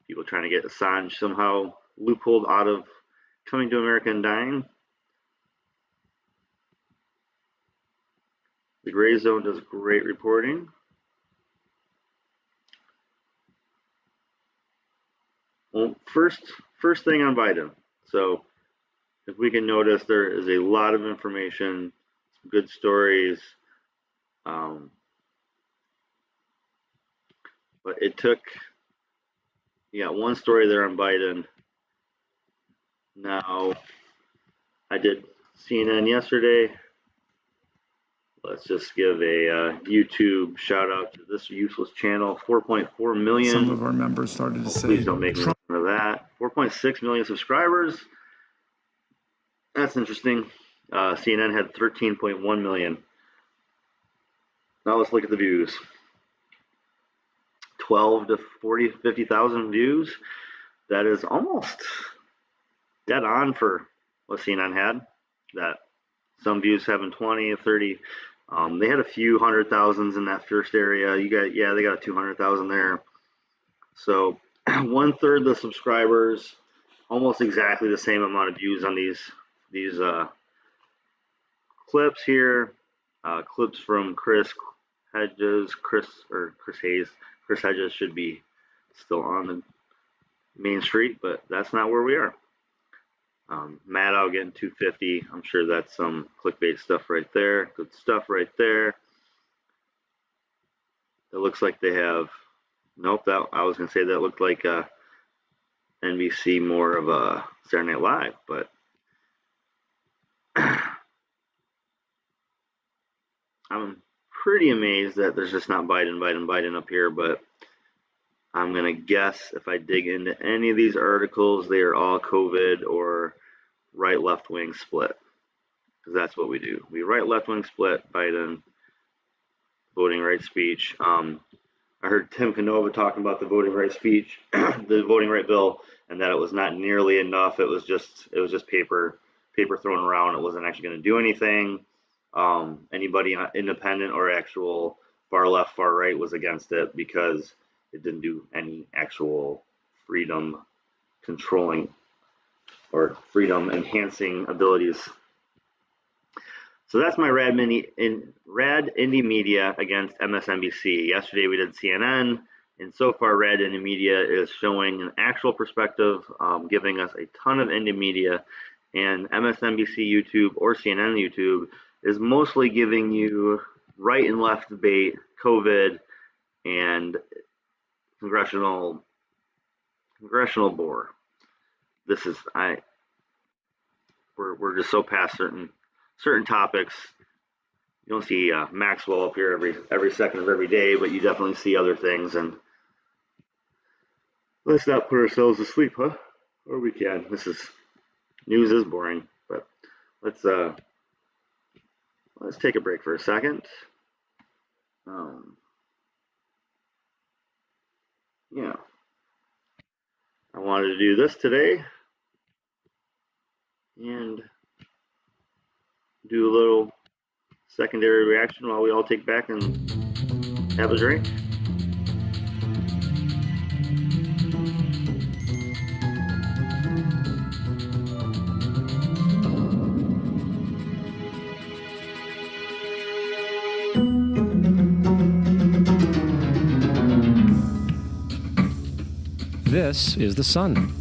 People trying to get Assange somehow loopholed out of coming to America and dying. The Gray Zone does great reporting. Well, first thing on Biden. So if we can notice, there is a lot of information, some good stories. But it took, one story there on Biden. Now, I did CNN yesterday. Let's just give a YouTube shout out to this useless channel. 4.4 million. Some of our members started to say, please don't make me fun of that. 4.6 million subscribers. That's interesting. CNN had 13.1 million. Now let's look at the views. 12 to 40, 50,000 views. That is almost dead on for what CNN had. That some views having 20, 30. They had a few 100,000s in that first area. They got 200,000 there. So 1/3 the subscribers, almost exactly the same amount of views on these clips here. Clips from Chris Hedges. Chris Hedges should be still on the main street, but that's not where we are. Maddow getting 250. I'm sure that's some clickbait stuff right there. Good stuff right there. It looks like they have. Nope. I was gonna say that looked like NBC more of a Saturday Night Live, but I'm pretty amazed that there's just not Biden up here. But I'm gonna guess if I dig into any of these articles, they are all COVID or right-left wing split, because that's what we do. We right-left wing split Biden voting rights speech. I heard Tim Canova talking about the voting rights speech, the voting right bill, and that it was not nearly enough. It was just paper thrown around. It wasn't actually going to do anything. Anybody independent or actual far left, far right was against it because it didn't do any actual freedom controlling or freedom enhancing abilities. So that's my Rad Indie Media against MSNBC. Yesterday we did CNN, and so far Rad Indie Media is showing an actual perspective, giving us a ton of indie media, and MSNBC YouTube or CNN YouTube is mostly giving you right and left debate, COVID, and congressional bore. This is we're just so past certain topics. You don't see Maxwell up here every second of every day, but you definitely see other things. And let's not put ourselves to sleep, huh? Or we can. News is boring, but let's take a break for a second. Yeah, I wanted to do this today and do a little secondary reaction while we all take back and have a drink. This is the sun.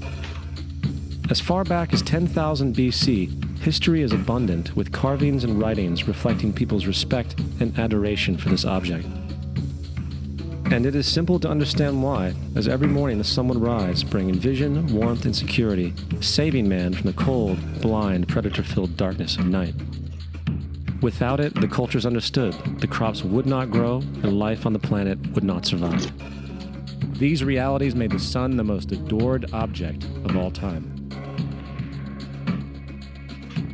As far back as 10,000 BC, history is abundant with carvings and writings reflecting people's respect and adoration for this object. And it is simple to understand why, as every morning the sun would rise, bringing vision, warmth, and security, saving man from the cold, blind, predator-filled darkness of night. Without it, the cultures understood, the crops would not grow, and life on the planet would not survive. These realities made the sun the most adored object of all time.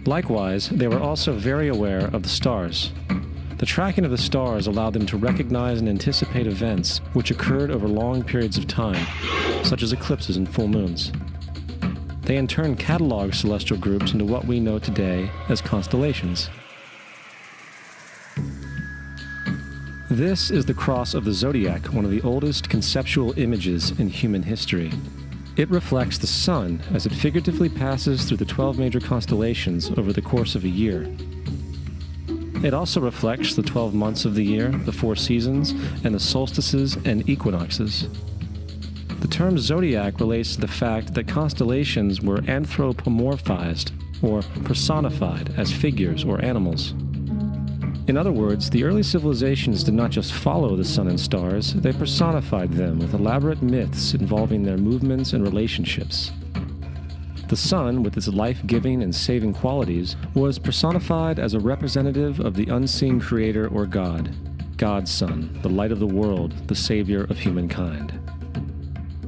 Likewise, they were also very aware of the stars. The tracking of the stars allowed them to recognize and anticipate events which occurred over long periods of time, such as eclipses and full moons. They in turn cataloged celestial groups into what we know today as constellations. This is the cross of the zodiac, one of the oldest conceptual images in human history. It reflects the sun as it figuratively passes through the 12 major constellations over the course of a year. It also reflects the 12 months of the year, the 4 seasons, and the solstices and equinoxes. The term zodiac relates to the fact that constellations were anthropomorphized, or personified, as figures or animals. In other words, the early civilizations did not just follow the sun and stars, they personified them with elaborate myths involving their movements and relationships. The sun, with its life-giving and saving qualities, was personified as a representative of the unseen creator or God, God's Son, the light of the world, the savior of humankind.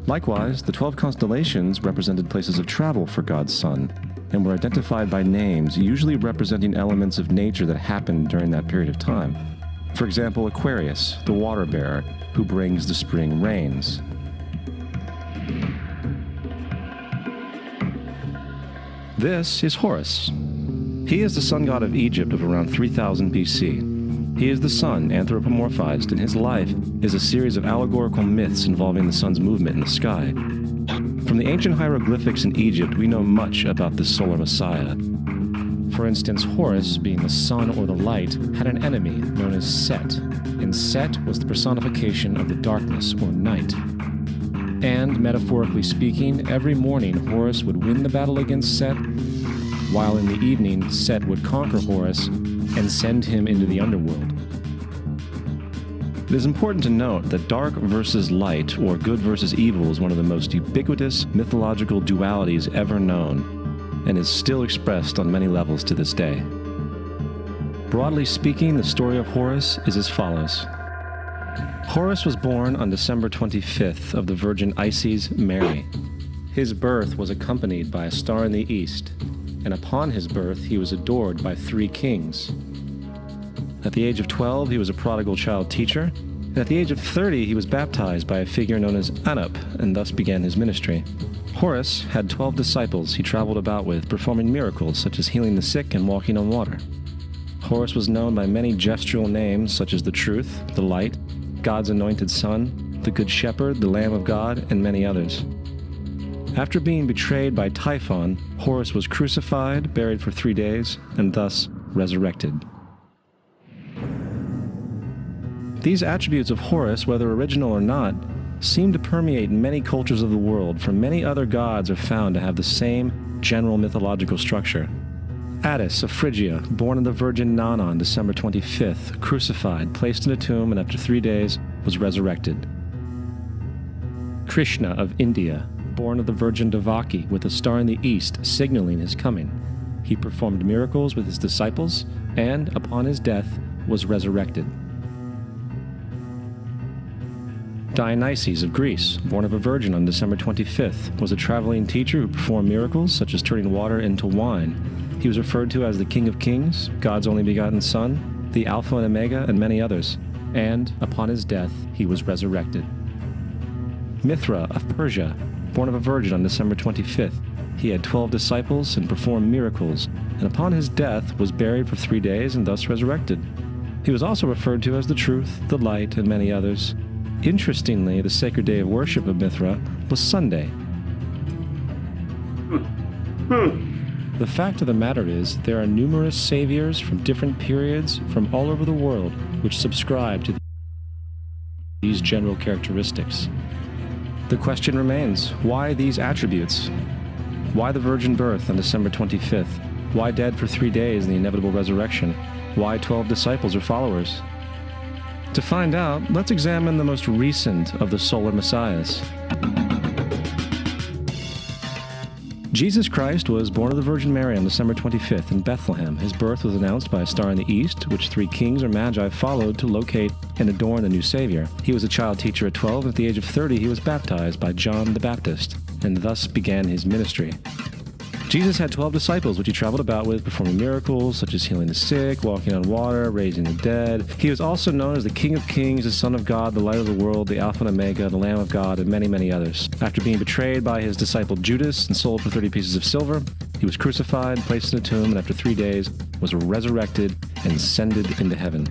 Likewise, the 12 constellations represented places of travel for God's Son, and were identified by names, usually representing elements of nature that happened during that period of time. For example, Aquarius, the water bearer, who brings the spring rains. This is Horus. He is the sun god of Egypt of around 3000 BC. He is the sun anthropomorphized, and his life is a series of allegorical myths involving the sun's movement in the sky. From the ancient hieroglyphics in Egypt, we know much about this solar messiah. For instance, Horus, being the sun or the light, had an enemy known as Set, and Set was the personification of the darkness or night. And, metaphorically speaking, every morning Horus would win the battle against Set, while in the evening Set would conquer Horus and send him into the underworld. It is important to note that dark versus light, or good versus evil, is one of the most ubiquitous mythological dualities ever known, and is still expressed on many levels to this day. Broadly speaking, the story of Horus is as follows. Horus was born on December 25th of the Virgin Isis Mary. His birth was accompanied by a star in the east, and upon his birth he was adored by 3 kings. At the age of 12, he was a prodigal child teacher, and at the age of 30, he was baptized by a figure known as Anup, and thus began his ministry. Horus had 12 disciples he traveled about with, performing miracles such as healing the sick and walking on water. Horus was known by many gestural names such as the Truth, the Light, God's Anointed Son, the Good Shepherd, the Lamb of God, and many others. After being betrayed by Typhon, Horus was crucified, buried for 3 days, and thus resurrected. These attributes of Horus, whether original or not, seem to permeate many cultures of the world, for many other gods are found to have the same general mythological structure. Attis of Phrygia, born of the Virgin Nana on December 25th, crucified, placed in a tomb, and after 3 days was resurrected. Krishna of India, born of the Virgin Devaki, with a star in the east signaling his coming. He performed miracles with his disciples, and, upon his death, was resurrected. Dionysius of Greece, born of a virgin on December 25th, was a traveling teacher who performed miracles such as turning water into wine. He was referred to as the King of Kings, God's only begotten Son, the Alpha and Omega, and many others. And, upon his death, he was resurrected. Mithra of Persia, born of a virgin on December 25th, he had 12 disciples and performed miracles, and upon his death was buried for 3 days and thus resurrected. He was also referred to as the Truth, the Light, and many others. Interestingly, the sacred day of worship of Mithra was Sunday. The fact of the matter is, there are numerous saviors from different periods from all over the world which subscribe to these general characteristics. The question remains, why these attributes? Why the virgin birth on December 25th? Why dead for 3 days in the inevitable resurrection? Why 12 disciples or followers? To find out, let's examine the most recent of the solar messiahs. Jesus Christ was born of the Virgin Mary on December 25th in Bethlehem. His birth was announced by a star in the east, which 3 kings or magi followed to locate and adorn the new Savior. He was a child teacher at 12, and at the age of 30 he was baptized by John the Baptist, and thus began his ministry. Jesus had 12 disciples, which he traveled about with, performing miracles such as healing the sick, walking on water, raising the dead. He was also known as the King of Kings, the Son of God, the Light of the World, the Alpha and Omega, the Lamb of God, and many, many others. After being betrayed by his disciple Judas and sold for 30 pieces of silver, he was crucified, placed in a tomb, and after 3 days was resurrected and ascended into heaven.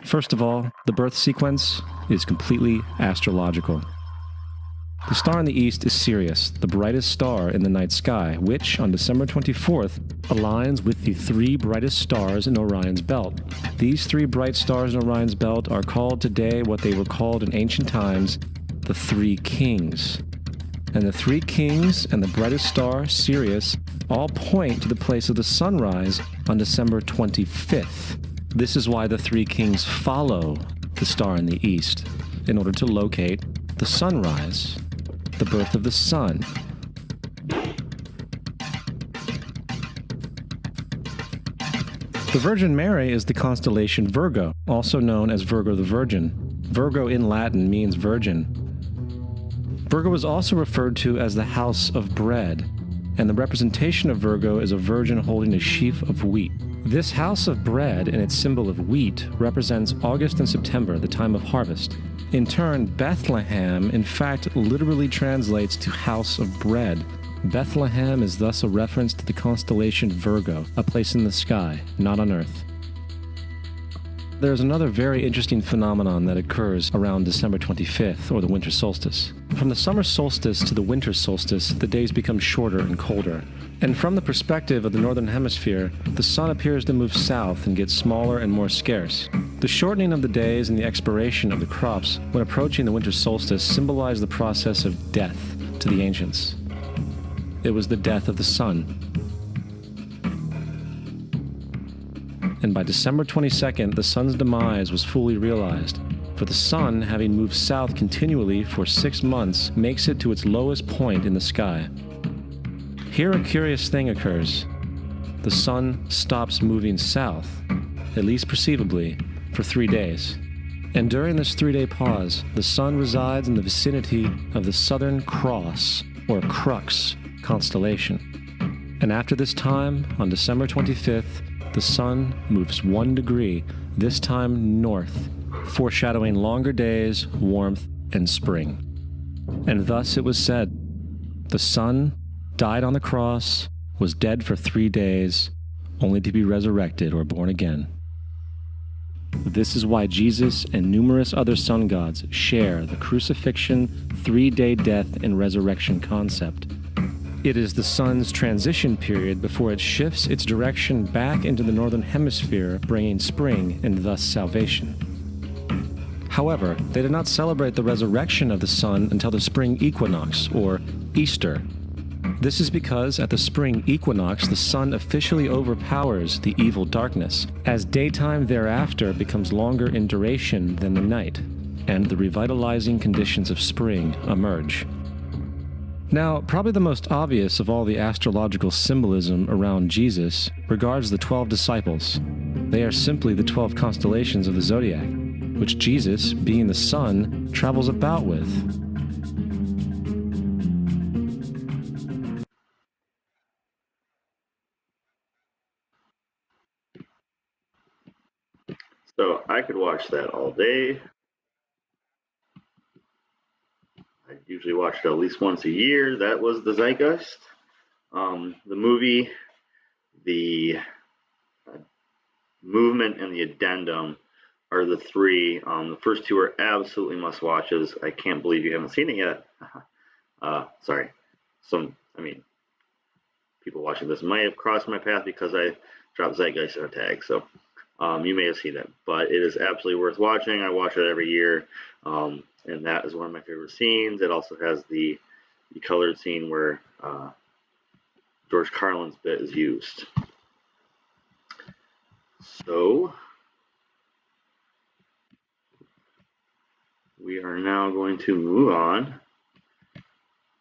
First of all, the birth sequence is completely astrological. The star in the east is Sirius, the brightest star in the night sky, which, on December 24th, aligns with the 3 brightest stars in Orion's belt. These 3 bright stars in Orion's belt are called today what they were called in ancient times, the 3 kings. And the 3 kings and the brightest star, Sirius, all point to the place of the sunrise on December 25th. This is why the 3 kings follow the star in the east, in order to locate the sunrise, the birth of the sun. The Virgin Mary is the constellation Virgo, also known as Virgo the Virgin. Virgo in Latin means virgin. Virgo is also referred to as the house of bread, and the representation of Virgo is a virgin holding a sheaf of wheat. This house of bread and its symbol of wheat represents August and September, the time of harvest. In turn, Bethlehem, in fact, literally translates to house of bread. Bethlehem is thus a reference to the constellation Virgo, a place in the sky, not on Earth. There's another very interesting phenomenon that occurs around December 25th, or the winter solstice. From the summer solstice to the winter solstice, the days become shorter and colder. And from the perspective of the northern hemisphere, the sun appears to move south and get smaller and more scarce. The shortening of the days and the expiration of the crops when approaching the winter solstice symbolize the process of death to the ancients. It was the death of the sun. And by December 22nd, the sun's demise was fully realized, for the sun, having moved south continually for 6 months, makes it to its lowest point in the sky. Here a curious thing occurs. The sun stops moving south, at least perceivably, for 3 days. And during this 3-day pause, the sun resides in the vicinity of the Southern Cross, or Crux, constellation. And after this time, on December 25th, the sun moves 1 degree, this time north, foreshadowing longer days, warmth, and spring. And thus it was said, the sun died on the cross, was dead for 3 days, only to be resurrected or born again. This is why Jesus and numerous other sun gods share the crucifixion, 3-day death, and resurrection concept. It is the sun's transition period before it shifts its direction back into the northern hemisphere, bringing spring and thus salvation. However, they did not celebrate the resurrection of the sun until the spring equinox, or Easter. This is because at the spring equinox, the sun officially overpowers the evil darkness, as daytime thereafter becomes longer in duration than the night, and the revitalizing conditions of spring emerge. Now, probably the most obvious of all the astrological symbolism around Jesus regards the 12 disciples. They are simply the 12 constellations of the zodiac, which Jesus, being the sun, travels about with. So I could watch that all day. I usually watch it at least once a year. That was the Zeitgeist. The movie, the movement, and the addendum are the 3. The first 2 are absolutely must-watches. I can't believe you haven't seen it yet. Sorry. People watching this might have crossed my path because I dropped Zeitgeist in a tag. So you may have seen it, but it is absolutely worth watching. I watch it every year. And that is one of my favorite scenes. It also has the colored scene where George Carlin's bit is used. So we are now going to move on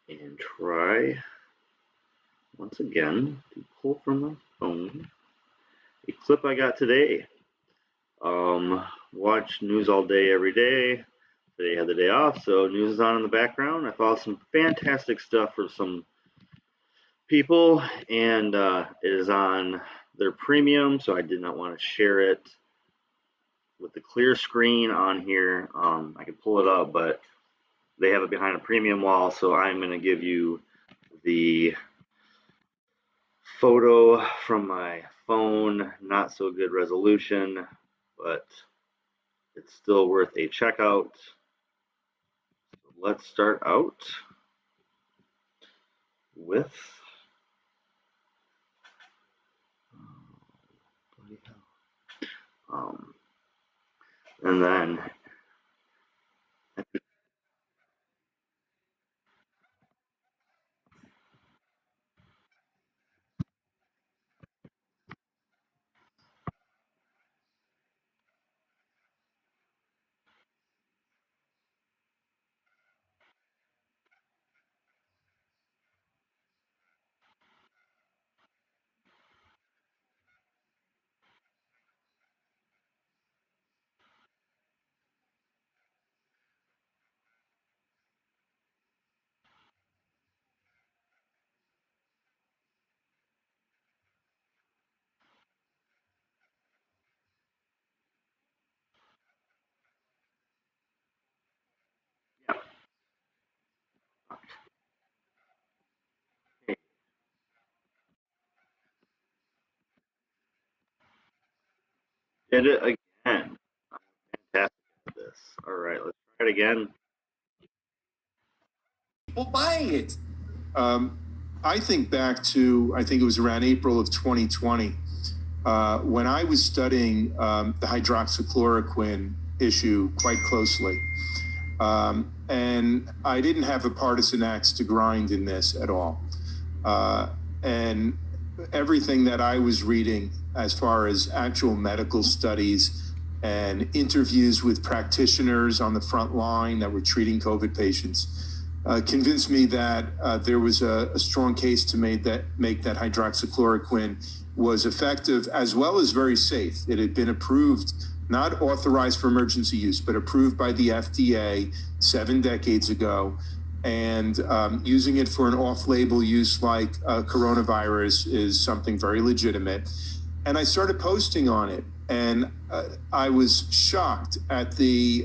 and try once again to pull from my phone a clip I got today. Watch news all day, every day. Today I had the day off, so news is on in the background. I found some fantastic stuff for some people, and it is on their premium, so I did not want to share it with the clear screen on here. I can pull it up, but they have it behind a premium wall, so I'm going to give you the photo from my phone. Not so good resolution, but it's still worth a checkout. So let's start out with and then did it again. Fantastic at this. All right, let's try it again. People buying it. I think back to, I think it was around April of 2020, when I was studying the hydroxychloroquine issue quite closely. And I didn't have a partisan axe to grind in this at all. And everything that I was reading as far as actual medical studies and interviews with practitioners on the front line that were treating COVID patients convinced me that there was a strong case to make that hydroxychloroquine was effective as well as very safe. It had been approved, not authorized for emergency use, but approved by the FDA 7 decades ago. And using it for an off-label use like coronavirus is something very legitimate. And I started posting on it, and I was shocked at the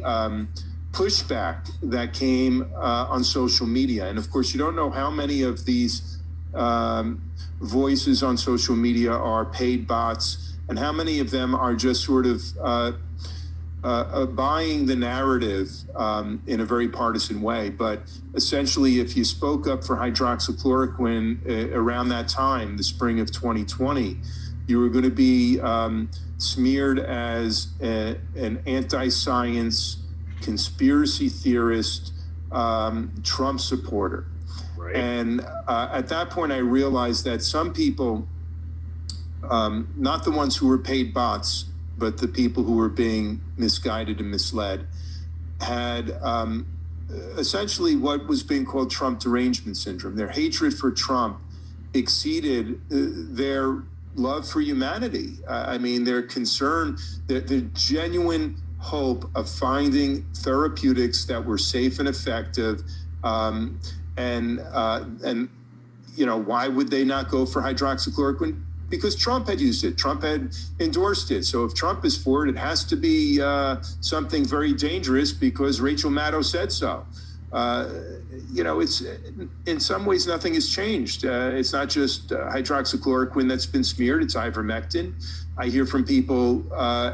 pushback that came on social media. And of course, you don't know how many of these voices on social media are paid bots and how many of them are just sort of buying the narrative in a very partisan way. But essentially, if you spoke up for hydroxychloroquine around that time, the spring of 2020, you were going to be smeared as an anti-science, conspiracy theorist, Trump supporter. Right. And at that point, I realized that some people, not the ones who were paid bots, but the people who were being misguided and misled, had essentially what was being called Trump derangement syndrome. Their hatred for Trump exceeded their love for humanity. I mean, their concern, their genuine hope of finding therapeutics that were safe and effective. And you know, why would they not go for hydroxychloroquine? Because Trump had used it. Trump had endorsed it. So if Trump is for it, it has to be something very dangerous because Rachel Maddow said so. You know, it's in some ways nothing has changed. It's not just hydroxychloroquine that's been smeared. It's ivermectin. I hear from people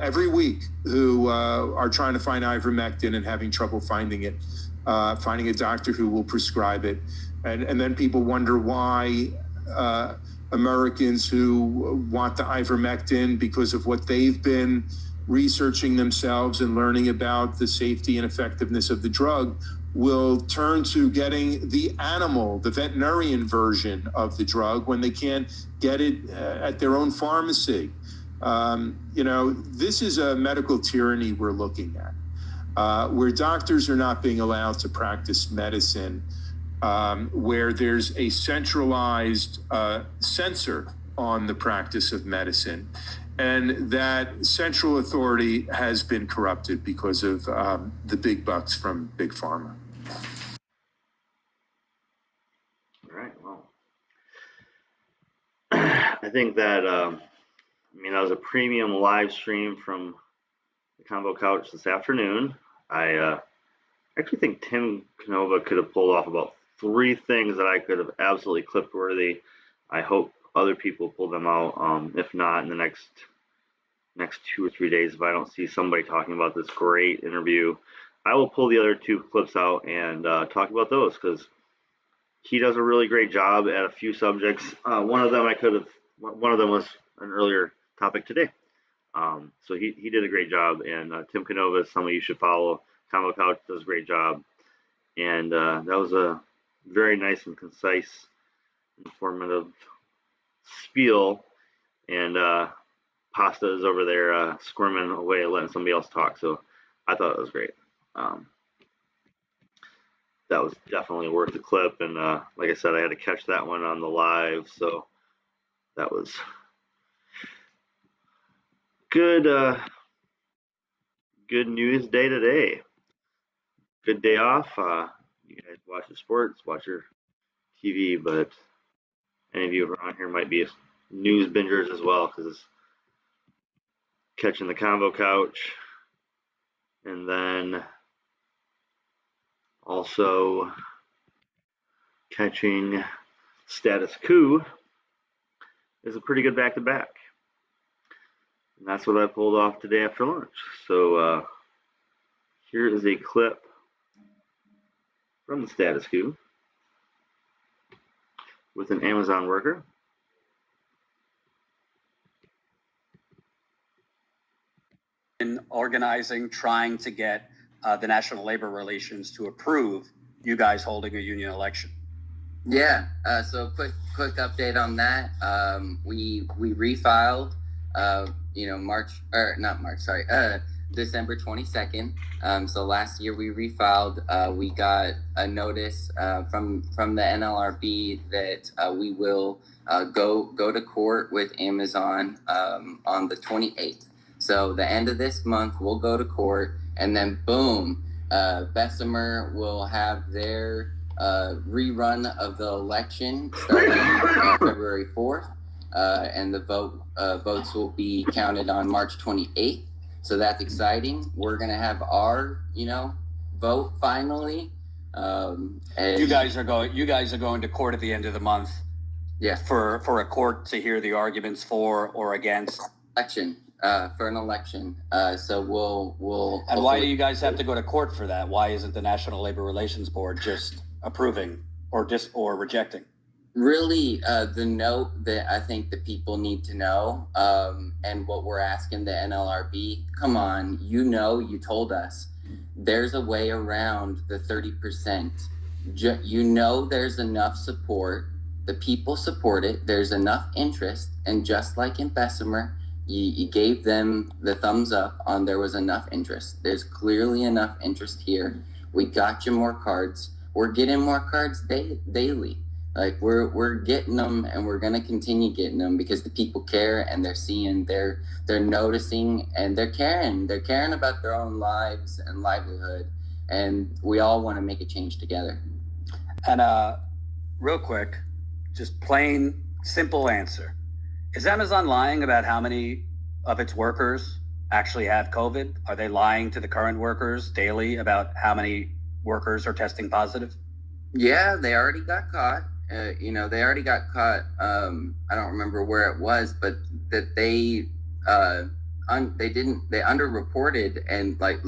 every week who are trying to find ivermectin and having trouble finding it, finding a doctor who will prescribe it. And then people wonder why Americans who want the ivermectin because of what they've been researching themselves and learning about the safety and effectiveness of the drug will turn to getting the animal, the veterinarian version of the drug when they can't get it at their own pharmacy. This is a medical tyranny we're looking at, where doctors are not being allowed to practice medicine, where there's a centralized censor on the practice of medicine, and that central authority has been corrupted because of the big bucks from Big Pharma. All right, well, I think that, that was a premium live stream from the Combo Couch this afternoon. I actually think Tim Canova could have pulled off about 3 things that I could have absolutely clip worthy. I hope other people pull them out. If not, in the next 2 or 3 days, if I don't see somebody talking about this great interview, I will pull the other 2 clips out and talk about those, because he does a really great job at a few subjects. One of them was an earlier topic today. So he did a great job, and Tim Canova is somebody you should follow. Combo Couch does a great job, and that was a very nice and concise, informative spiel, and Pasta is over there squirming away, letting somebody else talk. So I thought it was great. That was definitely worth the clip, and like I said, I had to catch that one on the live, so that was good. Good news day today. Good day off. You guys watch the sports, watch your TV, but any of you around here might be news bingers as well, because catching the Combo Couch, and then also catching Status Quo is a pretty good back-to-back. And that's what I pulled off today after lunch. So here is a clip from the Status Quo with an Amazon worker. In organizing, trying to get the National Labor Relations to approve you guys holding a union election. Yeah. So quick update on that. We refiled. December 22nd. So last year we refiled. We got a notice from the NLRB that we will go to court with Amazon on the 28th. So the end of this month we'll go to court, and then boom, Bessemer will have their rerun of the election starting February 4th, and the votes will be counted on March 28th. So that's exciting. We're gonna have our, vote finally. And you guys are going to court at the end of the month. Yeah. For a court to hear the arguments for or against election. For an election. So we'll. And why do you guys have to go to court for that? Why isn't the National Labor Relations Board just approving or rejecting? Really, the note that I think the people need to know, and what we're asking the NLRB, come on, you told us there's a way around the 30%. There's enough support. The people support it. There's enough interest. And just like in Bessemer, you gave them the thumbs up on there was enough interest. There's clearly enough interest here. We got you more cards. We're getting more cards daily. Like we're getting them, and we're gonna continue getting them because the people care, and they're seeing, they're noticing, and they're caring. They're caring about their own lives and livelihood, and we all want to make a change together. And real quick, just plain simple answer: is Amazon lying about how many of its workers actually have COVID? Are they lying to the current workers daily about how many workers are testing positive? Yeah, they already got caught. They already got caught. I don't remember where it was, but that they underreported, and like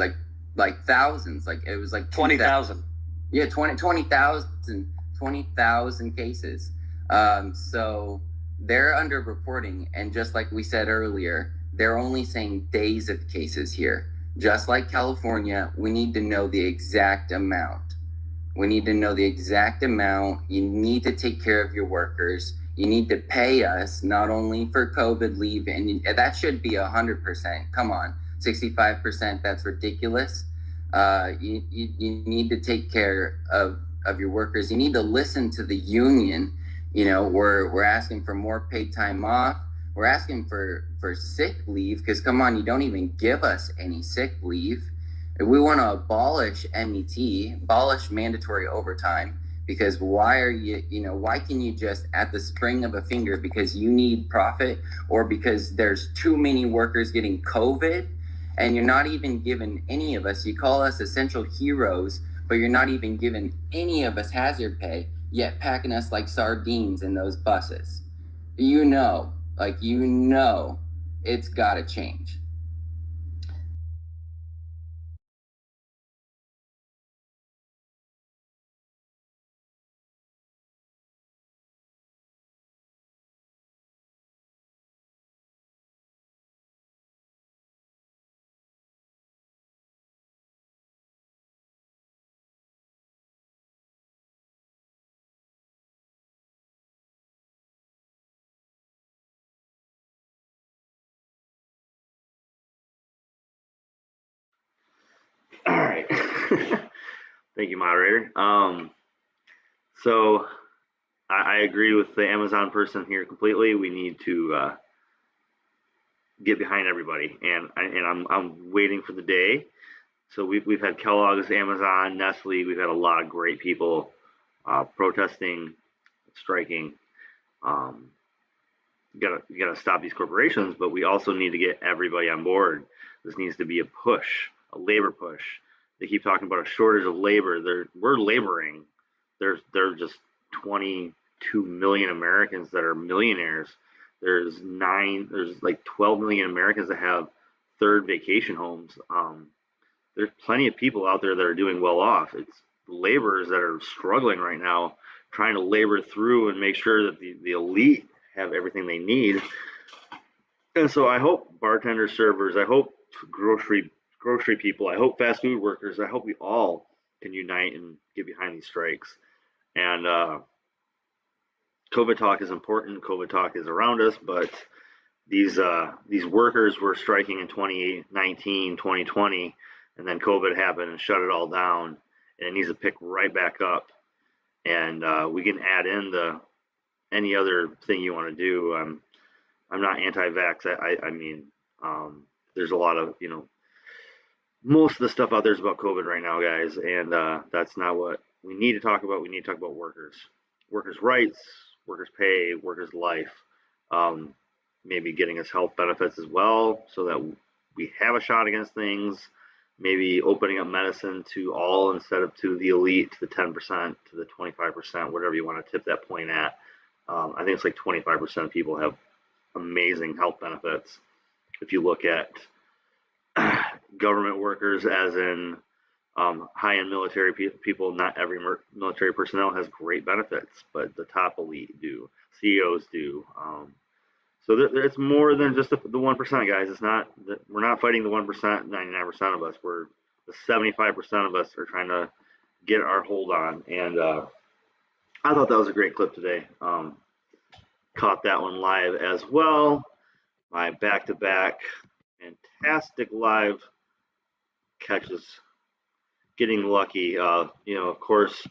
thousands, like it was like 20,000. Yeah, 20,000 cases. So they're underreporting, and just like we said earlier, they're only saying days of cases here. Just like California, we need to know the exact amount. We need to know the exact amount. You need to take care of your workers. You need to pay us not only for COVID leave, and that should be 100%. Come on, 65%, that's ridiculous. You need to take care of your workers. You need to listen to the union. You know, we're asking for more paid time off. We're asking for sick leave, because come on, you don't even give us any sick leave. We want to abolish MET, abolish mandatory overtime, because why can you just, at the spring of a finger, because you need profit or because there's too many workers getting COVID, and you're not even giving any of us, you call us essential heroes, but you're not even giving any of us hazard pay, yet packing us like sardines in those buses. It's got to change. All right. Thank you, moderator. So I agree with the Amazon person here completely. We need to get behind everybody, and I'm waiting for the day. So we've had Kellogg's, Amazon, Nestle. We've had a lot of great people protesting, striking. You gotta stop these corporations, but we also need to get everybody on board. This needs to be a push, a labor push. They keep talking about a shortage of labor. We're laboring. There's just 22 million Americans that are millionaires. There's like 12 million Americans that have third vacation homes. There's plenty of people out there that are doing well off. It's laborers that are struggling right now, trying to labor through and make sure that the elite have everything they need. And so I hope bartenders, servers, I hope grocery people, I hope fast food workers, I hope we all can unite and get behind these strikes. And COVID talk is important. COVID talk is around us, but these workers were striking in 2019, 2020, and then COVID happened and shut it all down, and it needs to pick right back up. And we can add in any other thing you want to do. I'm not anti-vax. I mean, there's a lot of, most of the stuff out there is about COVID right now, guys, and that's not what we need to talk about. We need to talk about workers' rights, workers' pay, workers' life, maybe getting us health benefits as well, so that we have a shot against things. Maybe opening up medicine to all instead of to the elite, to the 10%, to the 25%, whatever you want to tip that point at. I think it's like 25% of people have amazing health benefits. If you look at government workers, as in high-end military people, not every military personnel has great benefits, but the top elite do. CEOs do. So it's more than just the 1%, guys. It's not we're not fighting the 1%, 99% of us. We're the 75% of us are trying to get our hold on. And I thought that was a great clip today. Caught that one live as well. My back-to-back fantastic live catches. Getting lucky. Of course,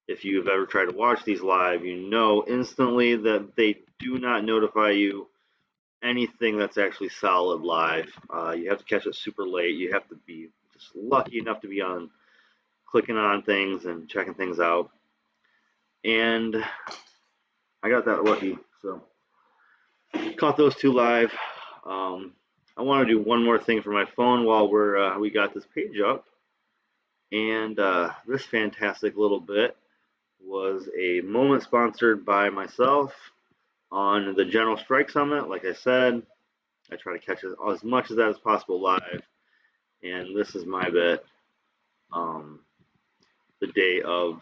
if you've ever tried to watch these live, you know instantly that they do not notify you anything that's actually solid live. You have to catch it super late. You have to be just lucky enough to be clicking on things and checking things out. And I got that lucky, so caught those two live. I want to do one more thing for my phone while we got this page up. And this fantastic little bit was a moment sponsored by myself on the General Strike Summit. Like I said, I try to catch as much of that as possible live. And this is my bit. The day of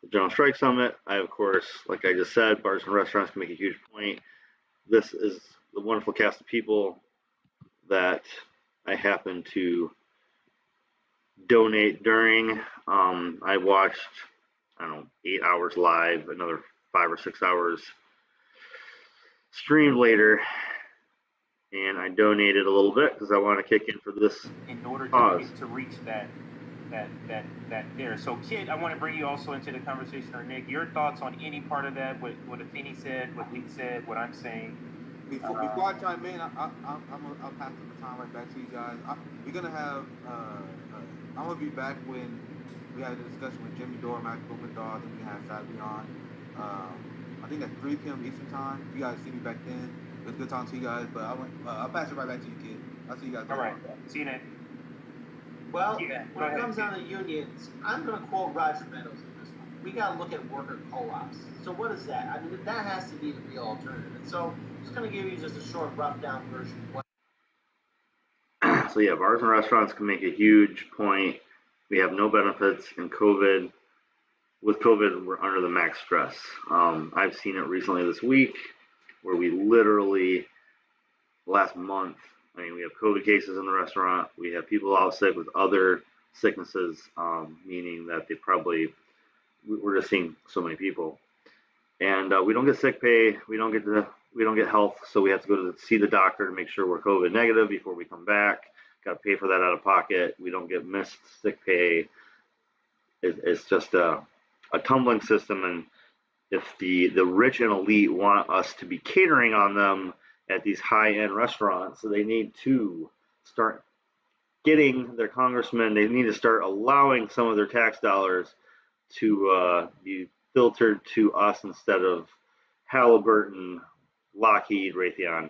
the General Strike Summit, I, of course, like I just said, bars and restaurants can make a huge point. This is the wonderful cast of people that I happen to donate during. I watched I don't know, 8 hours live, another 5 or 6 hours streamed later. And I donated a little bit because I want to kick in for this in order cause. to reach that there. So, Kid, I want to bring you also into the conversation, or Nick, your thoughts on any part of that, what Afeni said, what Lee said, what I'm saying. Before I chime in, I'll pass the baton right back to you guys. We're gonna have I'm gonna be back when we had a discussion with Jimmy Dore, Mac Blumenthal, and we had Fabi on. I think at 3 p.m. Eastern time. You guys see me back then. It was good talking to you guys, but I'll pass it right back to you, Kid. I'll see you guys. All right. See you then. Well, Yeah, when go it comes ahead. down to unions, I'm going to quote Roger Meadows in this one. We got to look at worker co-ops. So what is that? I mean, that has to be the real alternative. And so I'm just going to give you just a short, rough down version of what. So yeah, bars and restaurants can make a huge point. We have no benefits in COVID. With COVID, we're under the max stress. I've seen it recently this week where we literally, last month, I mean, we have COVID cases in the restaurant. We have people out sick with other sicknesses, meaning that we're just seeing so many people. And we don't get sick pay. We don't get health. So we have to go to see the doctor to make sure we're COVID negative before we come back. Got to pay for that out of pocket. We don't get missed sick pay. It's just a tumbling system. And if the rich and elite want us to be catering on them at these high-end restaurants, so they need to start getting their congressmen, they need to start allowing some of their tax dollars to be filtered to us instead of Halliburton, Lockheed, Raytheon,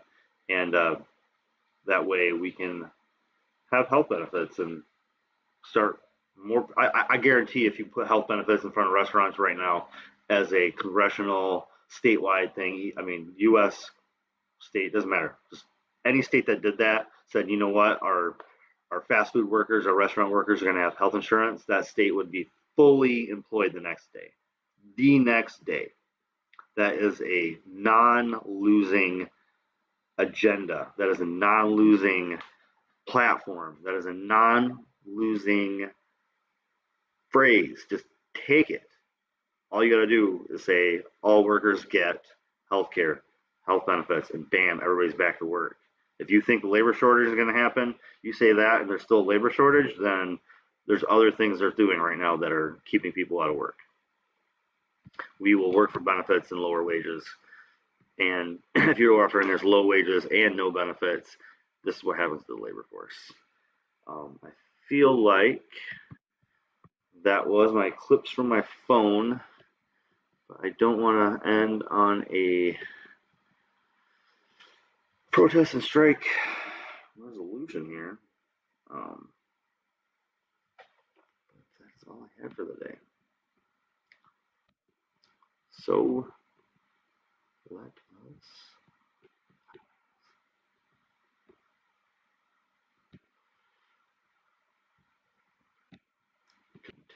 and that way we can have health benefits and start more. I guarantee if you put health benefits in front of restaurants right now as a congressional statewide thing, I mean, U.S. state, doesn't matter. Just any state that did that said, you know what, our fast food workers, our restaurant workers are going to have health insurance, that state would be fully employed the next day. The next day. That is a non-losing agenda. That is a non-losing platform. That is a non-losing phrase. Just take it. All you got to do is say all workers get health care, health benefits, and bam, everybody's back to work. If you think the labor shortage is going to happen, you say that and there's still a labor shortage, then there's other things they're doing right now that are keeping people out of work. We will work for benefits and lower wages. And if you're offering there's low wages and no benefits, this is what happens to the labor force. I feel like that was my clips from my phone. But I don't want to end on a protest and strike resolution here. That's all I had for the day. So let us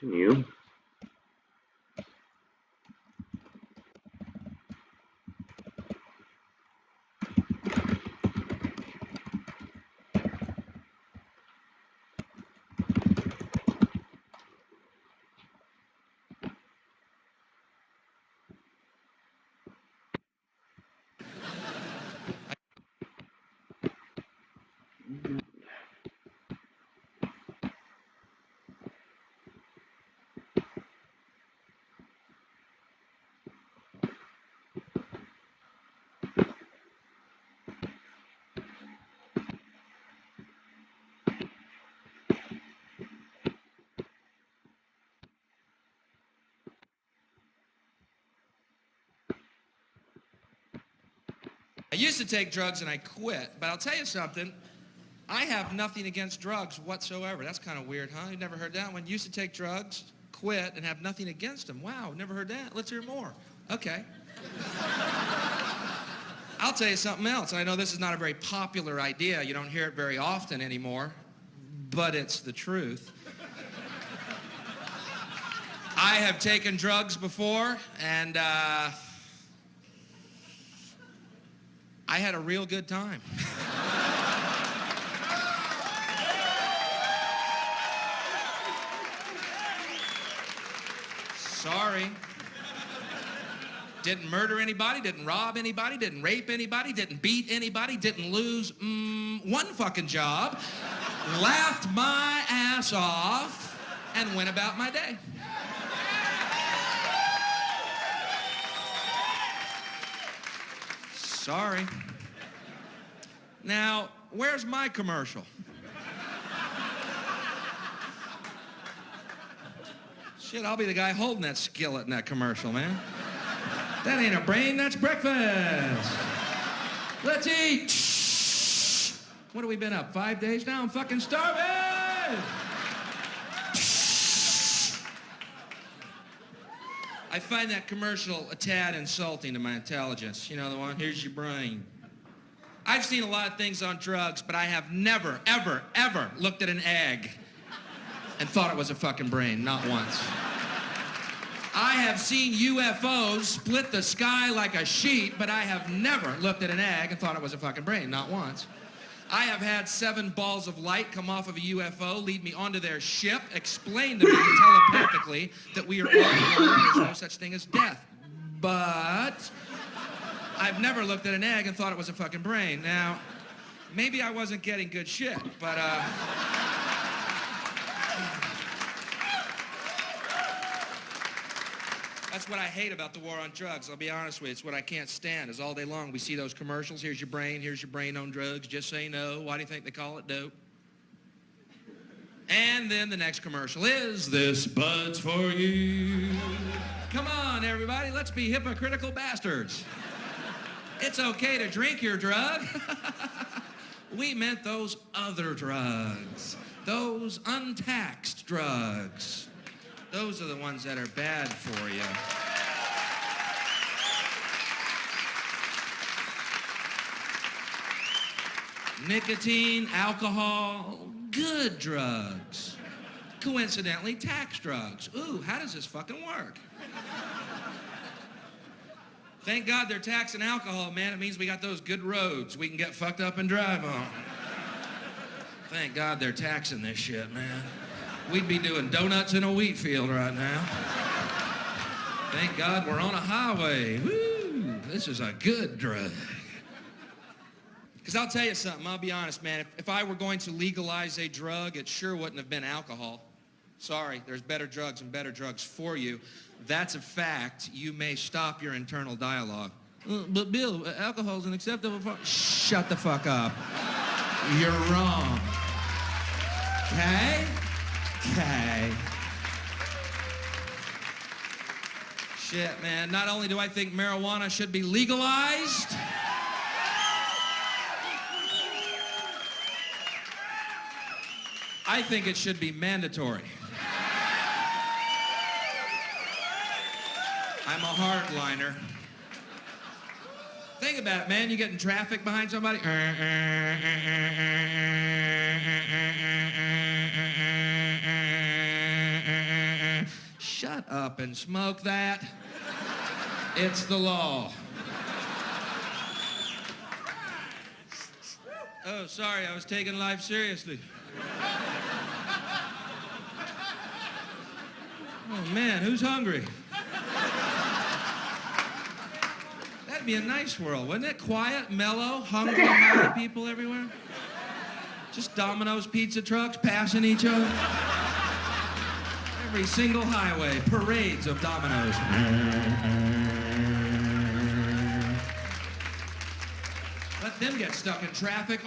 continue. I used to take drugs and I quit, but I'll tell you something. I have nothing against drugs whatsoever. That's kind of weird, huh? You never heard that one? Used to take drugs, quit, and have nothing against them. Wow, never heard that. Let's hear more. Okay. I'll tell you something else. I know this is not a very popular idea. You don't hear it very often anymore, but it's the truth. I have taken drugs before, and I had a real good time. Sorry. Didn't murder anybody, didn't rob anybody, didn't rape anybody, didn't beat anybody, didn't lose one fucking job, laughed my ass off, and went about my day. Sorry. Now, where's my commercial? Shit, I'll be the guy holding that skillet in that commercial, man. That ain't a brain, that's breakfast. Let's eat. What have we been up, 5 days now? I'm fucking starving. I find that commercial a tad insulting to my intelligence. You know the one, here's your brain. I've seen a lot of things on drugs, but I have never, ever, ever looked at an egg and thought it was a fucking brain, not once. I have seen UFOs split the sky like a sheet, but I have never looked at an egg and thought it was a fucking brain, not once. I have had 7 balls of light come off of a UFO, lead me onto their ship, explain to me telepathically that we are all born, there's no such thing as death. But I've never looked at an egg and thought it was a fucking brain. Now, maybe I wasn't getting good shit, but that's what I hate about the war on drugs. I'll be honest with you. It's what I can't stand is all day long we see those commercials. Here's your brain on drugs. Just say no. Why do you think they call it dope? And then the next commercial is this bud's for you. Come on, everybody. Let's be hypocritical bastards. It's okay to drink your drug. We meant those other drugs. Those untaxed drugs. Those are the ones that are bad for you. Nicotine, alcohol, good drugs. Coincidentally, tax drugs. Ooh, how does this fucking work? Thank God they're taxing alcohol, man. It means we got those good roads we can get fucked up and drive on. Thank God they're taxing this shit, man. We'd be doing donuts in a wheat field right now. Thank God we're on a highway. Woo! This is a good drug. Because I'll tell you something, I'll be honest, man. If I were going to legalize a drug, it sure wouldn't have been alcohol. Sorry, there's better drugs and better drugs for you. That's a fact. You may stop your internal dialogue. But Bill, alcohol's an acceptable form. Shut the fuck up. You're wrong. Okay? Okay. Shit, man. Not only do I think marijuana should be legalized, I think it should be mandatory. I'm a hardliner. Think about it, man. You get in traffic behind somebody. Shut up and smoke that. It's the law. Oh, sorry, I was taking life seriously. Oh, man, who's hungry? That'd be a nice world, wouldn't it? Quiet, mellow, hungry, happy people everywhere. Just Domino's pizza trucks passing each other. Every single highway, parades of Domino's. Let them get stuck in traffic.